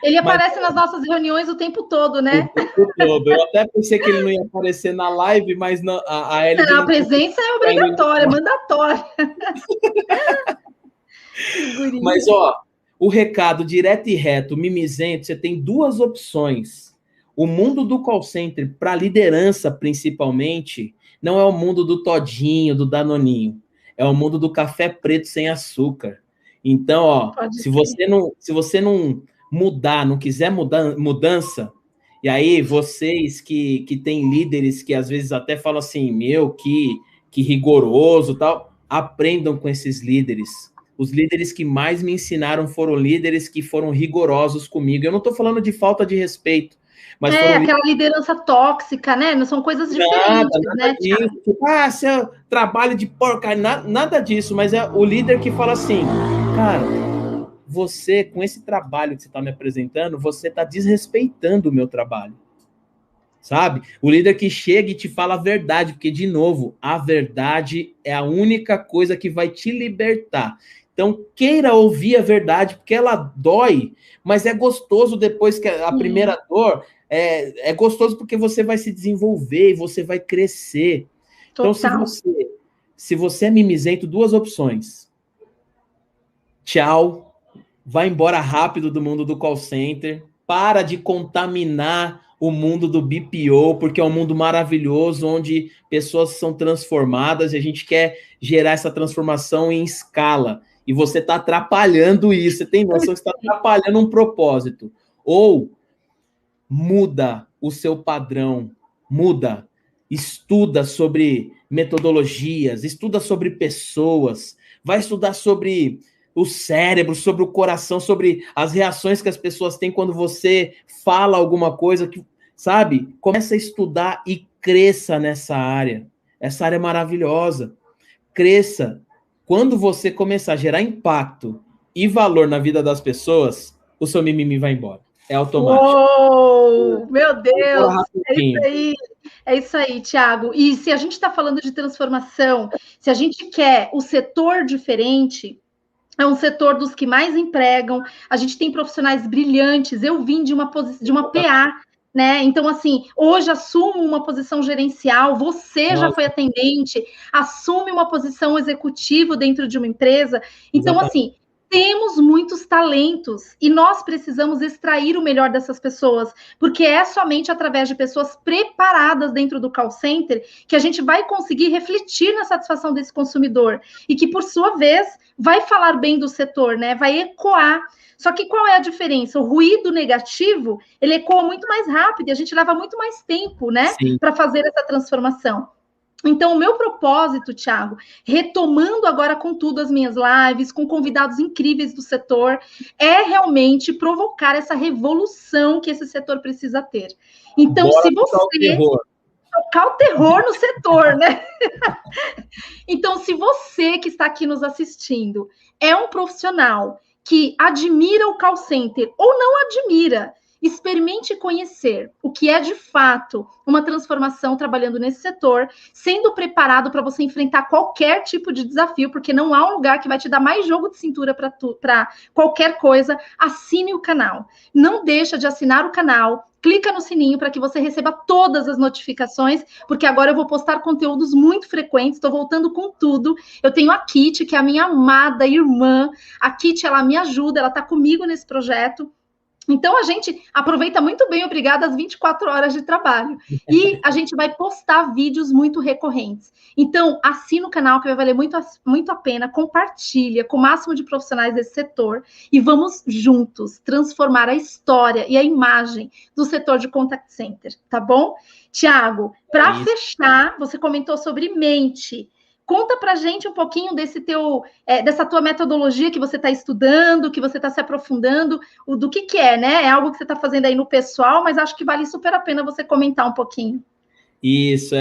Ele aparece nas nossas reuniões o tempo todo, né? O tempo todo. Eu até pensei que ele não ia aparecer na live, mas não, a Elide... A presença é obrigatória, é mandatória. Mas, ó, o recado direto e reto, mimizento, você tem 2 opções. O mundo do call center, para liderança principalmente, não é o mundo do todinho, do danoninho. É o mundo do café preto sem açúcar. Então, ó, se você não mudar, não quiser mudança, e aí vocês que têm líderes que às vezes até falam assim, meu, que rigoroso, tal, aprendam com esses líderes. Os líderes que mais me ensinaram foram líderes que foram rigorosos comigo. Eu não estou falando de falta de respeito, mas aquela liderança tóxica, né? Não são coisas diferentes, nada né? Disso. Seu trabalho de porcaria, nada disso, mas é o líder que fala assim, cara, você, com esse trabalho que você está me apresentando, você está desrespeitando o meu trabalho. Sabe? O líder que chega e te fala a verdade, porque, de novo, a verdade é a única coisa que vai te libertar. Então, queira ouvir a verdade, porque ela dói, mas é gostoso depois que a primeira dor... É gostoso porque você vai se desenvolver e você vai crescer. Total. Então, se você é mimizento, 2 opções. Tchau. Vai embora rápido do mundo do call center. Para de contaminar o mundo do BPO, porque é um mundo maravilhoso, onde pessoas são transformadas e a gente quer gerar essa transformação em escala. E você está atrapalhando isso. Você tem noção que você está atrapalhando um propósito. Ou muda o seu padrão, muda, estuda sobre metodologias, estuda sobre pessoas, vai estudar sobre o cérebro, sobre o coração, sobre as reações que as pessoas têm quando você fala alguma coisa, que, sabe? Começa a estudar e cresça nessa área. Essa área é maravilhosa. Cresça. Quando você começar a gerar impacto e valor na vida das pessoas, o seu mimimi vai embora. É automático. Uou, meu Deus! É isso aí, Thiago. E se a gente está falando de transformação, se a gente quer o setor diferente, é um setor dos que mais empregam, a gente tem profissionais brilhantes. Eu vim de uma PA, né? Então, assim, hoje assumo uma posição gerencial, você já foi atendente, assume uma posição executiva dentro de uma empresa. Então, assim, temos muitos talentos e nós precisamos extrair o melhor dessas pessoas, porque é somente através de pessoas preparadas dentro do call center que a gente vai conseguir refletir na satisfação desse consumidor e que, por sua vez, vai falar bem do setor, né? Vai ecoar. Só que qual é a diferença? O ruído negativo, ele ecoa muito mais rápido e a gente leva muito mais tempo, né? Para fazer essa transformação. Então, o meu propósito, Thiago, retomando agora com tudo as minhas lives, com convidados incríveis do setor, é realmente provocar essa revolução que esse setor precisa ter. Então, bora se você... Tocar o terror no setor, né? Então, se você que está aqui nos assistindo é um profissional que admira o call center ou não admira, Experimente conhecer o que é de fato uma transformação trabalhando nesse setor, sendo preparado para você enfrentar qualquer tipo de desafio, porque não há um lugar que vai te dar mais jogo de cintura para qualquer coisa. Assine o canal. Não deixa de assinar o canal. Clica no sininho para que você receba todas as notificações, porque agora eu vou postar conteúdos muito frequentes, estou voltando com tudo. Eu tenho a Kitty, que é a minha amada irmã. A Kitty, ela me ajuda, ela está comigo nesse projeto. Então, a gente aproveita muito bem, obrigada, as 24 horas de trabalho. E a gente vai postar vídeos muito recorrentes. Então, assina o canal, que vai valer muito, muito a pena. Compartilha com o máximo de profissionais desse setor. E vamos juntos transformar a história e a imagem do setor de contact center, tá bom? Tiago, para fechar, você comentou sobre mente. Conta para a gente um pouquinho dessa tua metodologia que você está estudando, que você está se aprofundando, do que é, né? É algo que você está fazendo aí no pessoal, mas acho que vale super a pena você comentar um pouquinho. Isso,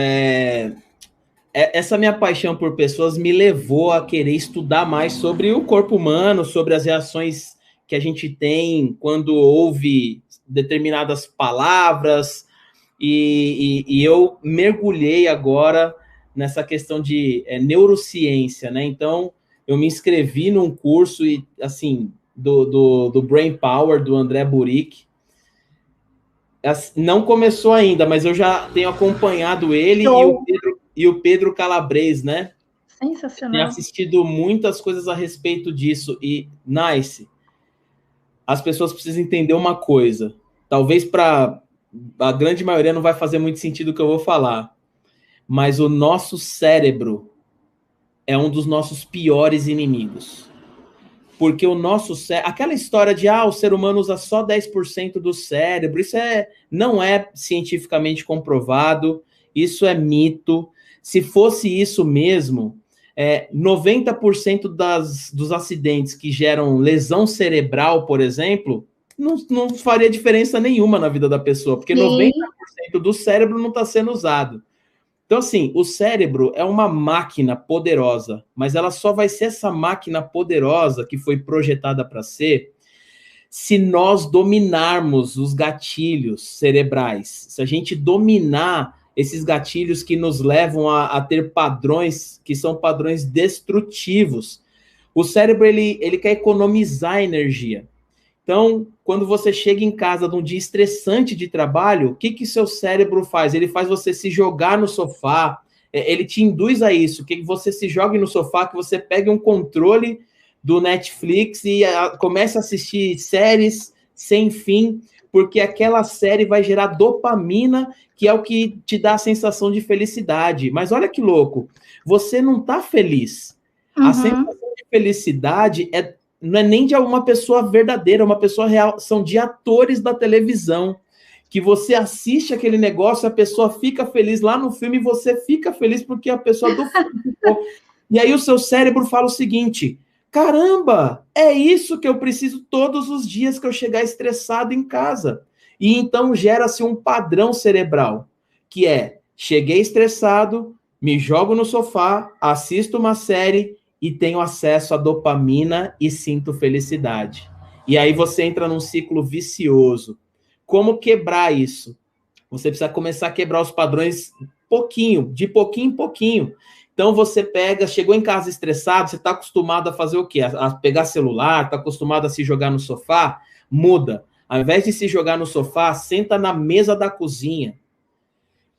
essa minha paixão por pessoas me levou a querer estudar mais sobre o corpo humano, sobre as reações que a gente tem quando ouve determinadas palavras, e eu mergulhei agora nessa questão de neurociência, né? Então, eu me inscrevi num curso assim, do Brain Power, do André Burick. Não começou ainda, mas eu já tenho acompanhado ele e o Pedro Calabres, né? Sensacional. Tenho assistido muitas coisas a respeito disso. E, Nice, as pessoas precisam entender uma coisa. Talvez para a grande maioria não vai fazer muito sentido o que eu vou falar. Mas o nosso cérebro é um dos nossos piores inimigos. Porque o nosso cérebro... Aquela história de, o ser humano usa só 10% do cérebro, isso não é cientificamente comprovado, isso é mito. Se fosse isso mesmo, 90% dos acidentes que geram lesão cerebral, por exemplo, não faria diferença nenhuma na vida da pessoa, porque 90% do cérebro não está sendo usado. Então, assim, o cérebro é uma máquina poderosa, mas ela só vai ser essa máquina poderosa que foi projetada para ser se nós dominarmos os gatilhos cerebrais. Se a gente dominar esses gatilhos que nos levam a ter padrões que são padrões destrutivos. O cérebro, ele quer economizar energia. Então, quando você chega em casa de um dia estressante de trabalho, o que seu cérebro faz? Ele faz você se jogar no sofá, ele te induz a isso, que você se jogue no sofá, que você pegue um controle do Netflix e comece a assistir séries sem fim, porque aquela série vai gerar dopamina, que é o que te dá a sensação de felicidade. Mas olha que louco, você não está feliz. Uhum. A sensação de felicidade não é nem de uma pessoa verdadeira, uma pessoa real, são de atores da televisão, que você assiste aquele negócio, a pessoa fica feliz lá no filme e você fica feliz porque a pessoa do filme ficou. E aí o seu cérebro fala o seguinte, caramba, é isso que eu preciso todos os dias que eu chegar estressado em casa. E então gera-se um padrão cerebral, que cheguei estressado, me jogo no sofá, assisto uma série e tenho acesso à dopamina e sinto felicidade. E aí você entra num ciclo vicioso. Como quebrar isso? Você precisa começar a quebrar os padrões de pouquinho em pouquinho. Então você chegou em casa estressado, você está acostumado a fazer o quê? A pegar celular, está acostumado a se jogar no sofá? Muda. Ao invés de se jogar no sofá, senta na mesa da cozinha.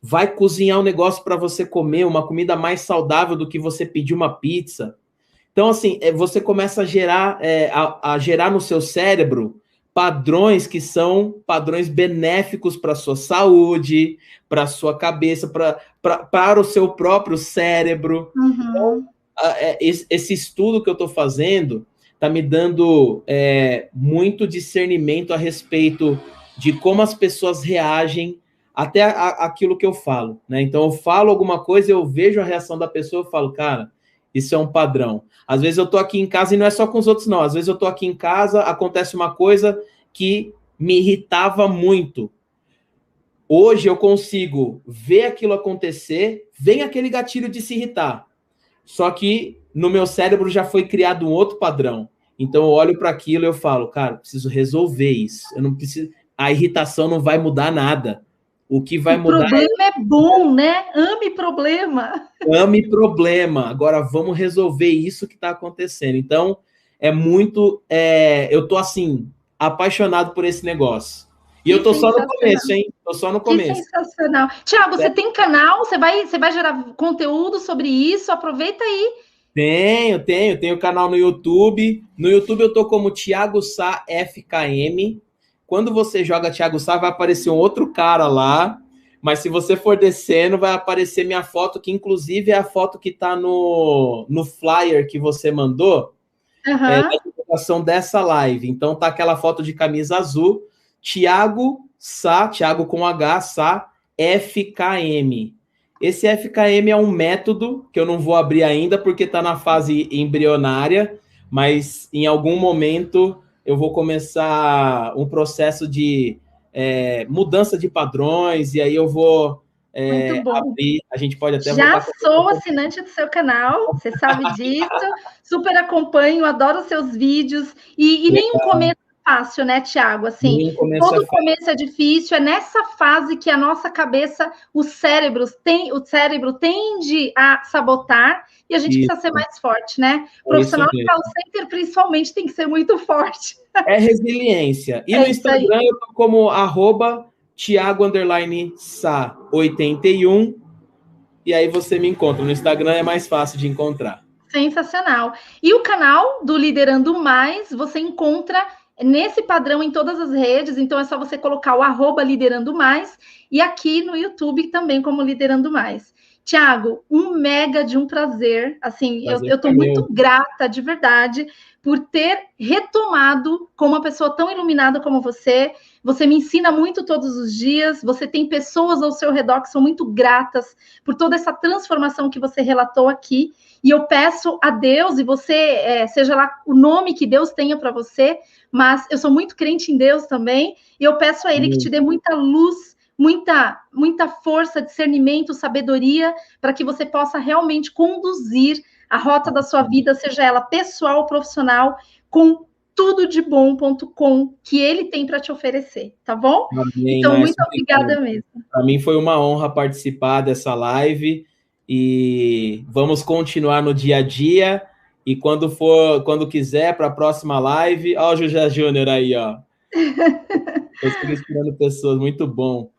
Vai cozinhar um negócio para você comer, uma comida mais saudável do que você pedir uma pizza. Então, assim, você começa a gerar no seu cérebro padrões que são padrões benéficos para a sua saúde, para a sua cabeça, para o seu próprio cérebro. Uhum. Então, esse estudo que eu estou fazendo está me dando muito discernimento a respeito de como as pessoas reagem até aquilo que eu falo, né? Então, eu falo alguma coisa, eu vejo a reação da pessoa, eu falo, cara, isso é um padrão. Às vezes eu tô aqui em casa e não é só com os outros, não. Às vezes eu tô aqui em casa, acontece uma coisa que me irritava muito. Hoje eu consigo ver aquilo acontecer, vem aquele gatilho de se irritar. Só que no meu cérebro já foi criado um outro padrão. Então eu olho para aquilo e eu falo, cara, preciso resolver isso. Eu não preciso... a irritação não vai mudar nada. O que vai mudar... O problema é bom, né? Ame problema. Ame problema. Agora vamos resolver isso que está acontecendo. Então, é muito... eu tô, assim, apaixonado por esse negócio. E eu tô só no começo, hein? Tô só no começo. Que sensacional. Thiago, você tem canal? Você vai gerar conteúdo sobre isso? Aproveita aí. Tenho canal no YouTube. No YouTube eu tô como Thiago Sá FKM. Quando você joga Thiago Sá, vai aparecer um outro cara lá. Mas se você for descendo, vai aparecer minha foto, que inclusive é a foto que tá no flyer que você mandou. Na divulgação dessa live. Então tá aquela foto de camisa azul. Thiago Sá, Thiago com H, Sá, FKM. Esse FKM é um método que eu não vou abrir ainda porque está na fase embrionária, mas em algum momento eu vou começar um processo de mudança de padrões e aí eu vou abrir. A gente pode até... Já sou assinante do seu canal, você sabe disso, super acompanho, adoro os seus vídeos e nenhum começo fácil, né, Thiago? Assim, todo começo é difícil, é nessa fase que a nossa cabeça, o cérebro tende a sabotar e a gente precisa ser mais forte, né? O profissional de call center, principalmente, tem que ser muito forte. É resiliência. E no Instagram eu tô como @Thiago_Sá81 e aí você me encontra. No Instagram é mais fácil de encontrar. Sensacional. E o canal do Liderando Mais, você encontra nesse padrão em todas as redes, então é só você colocar o @Liderando Mais e aqui no YouTube também como Liderando Mais. Thiago, um mega de um prazer, assim, eu tô muito grata de verdade por ter retomado com uma pessoa tão iluminada como você me ensina muito todos os dias, você tem pessoas ao seu redor que são muito gratas por toda essa transformação que você relatou aqui, e eu peço a Deus, e você, seja lá o nome que Deus tenha para você, mas eu sou muito crente em Deus também, e eu peço a Ele que te dê muita luz, muita força, discernimento, sabedoria, para que você possa realmente conduzir a rota da sua vida, seja ela pessoal ou profissional, com tudodebom.com que Ele tem para te oferecer, tá bom? Amém, então, muito obrigada mesmo. Para mim foi uma honra participar dessa live, e vamos continuar no dia a dia. E quando quiser, para a próxima live... Ó, o José Júnior aí, ó. Estou inspirando pessoas, muito bom.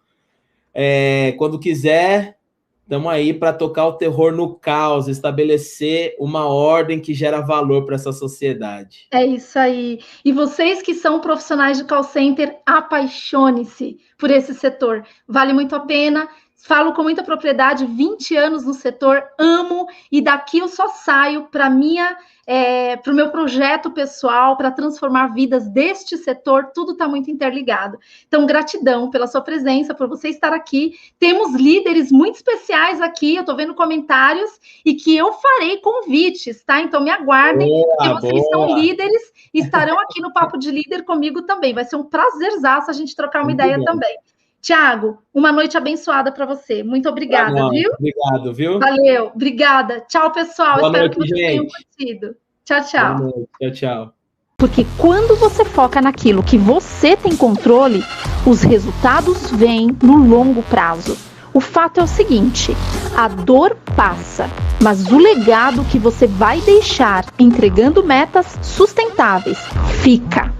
Quando quiser, estamos aí para tocar o terror no caos, estabelecer uma ordem que gera valor para essa sociedade. É isso aí. E vocês que são profissionais de call center, apaixone-se por esse setor. Vale muito a pena. Falo com muita propriedade, 20 anos no setor, amo, e daqui eu só saio para o meu projeto pessoal, para transformar vidas deste setor, tudo está muito interligado. Então, gratidão pela sua presença, por você estar aqui. Temos líderes muito especiais aqui, eu estou vendo comentários, e que eu farei convites, tá? Então, me aguardem, porque vocês são líderes e estarão aqui no Papo de Líder comigo também. Vai ser um prazerzaço a gente trocar uma ideia também. Thiago, uma noite abençoada para você. Muito obrigada, viu? Obrigado, viu? Valeu, obrigada. Tchau, pessoal. Boa Espero noite, que vocês tenham curtido. Tchau, tchau. Boa noite. Tchau, tchau. Porque quando você foca naquilo que você tem controle, os resultados vêm no longo prazo. O fato é o seguinte: a dor passa, mas o legado que você vai deixar entregando metas sustentáveis fica.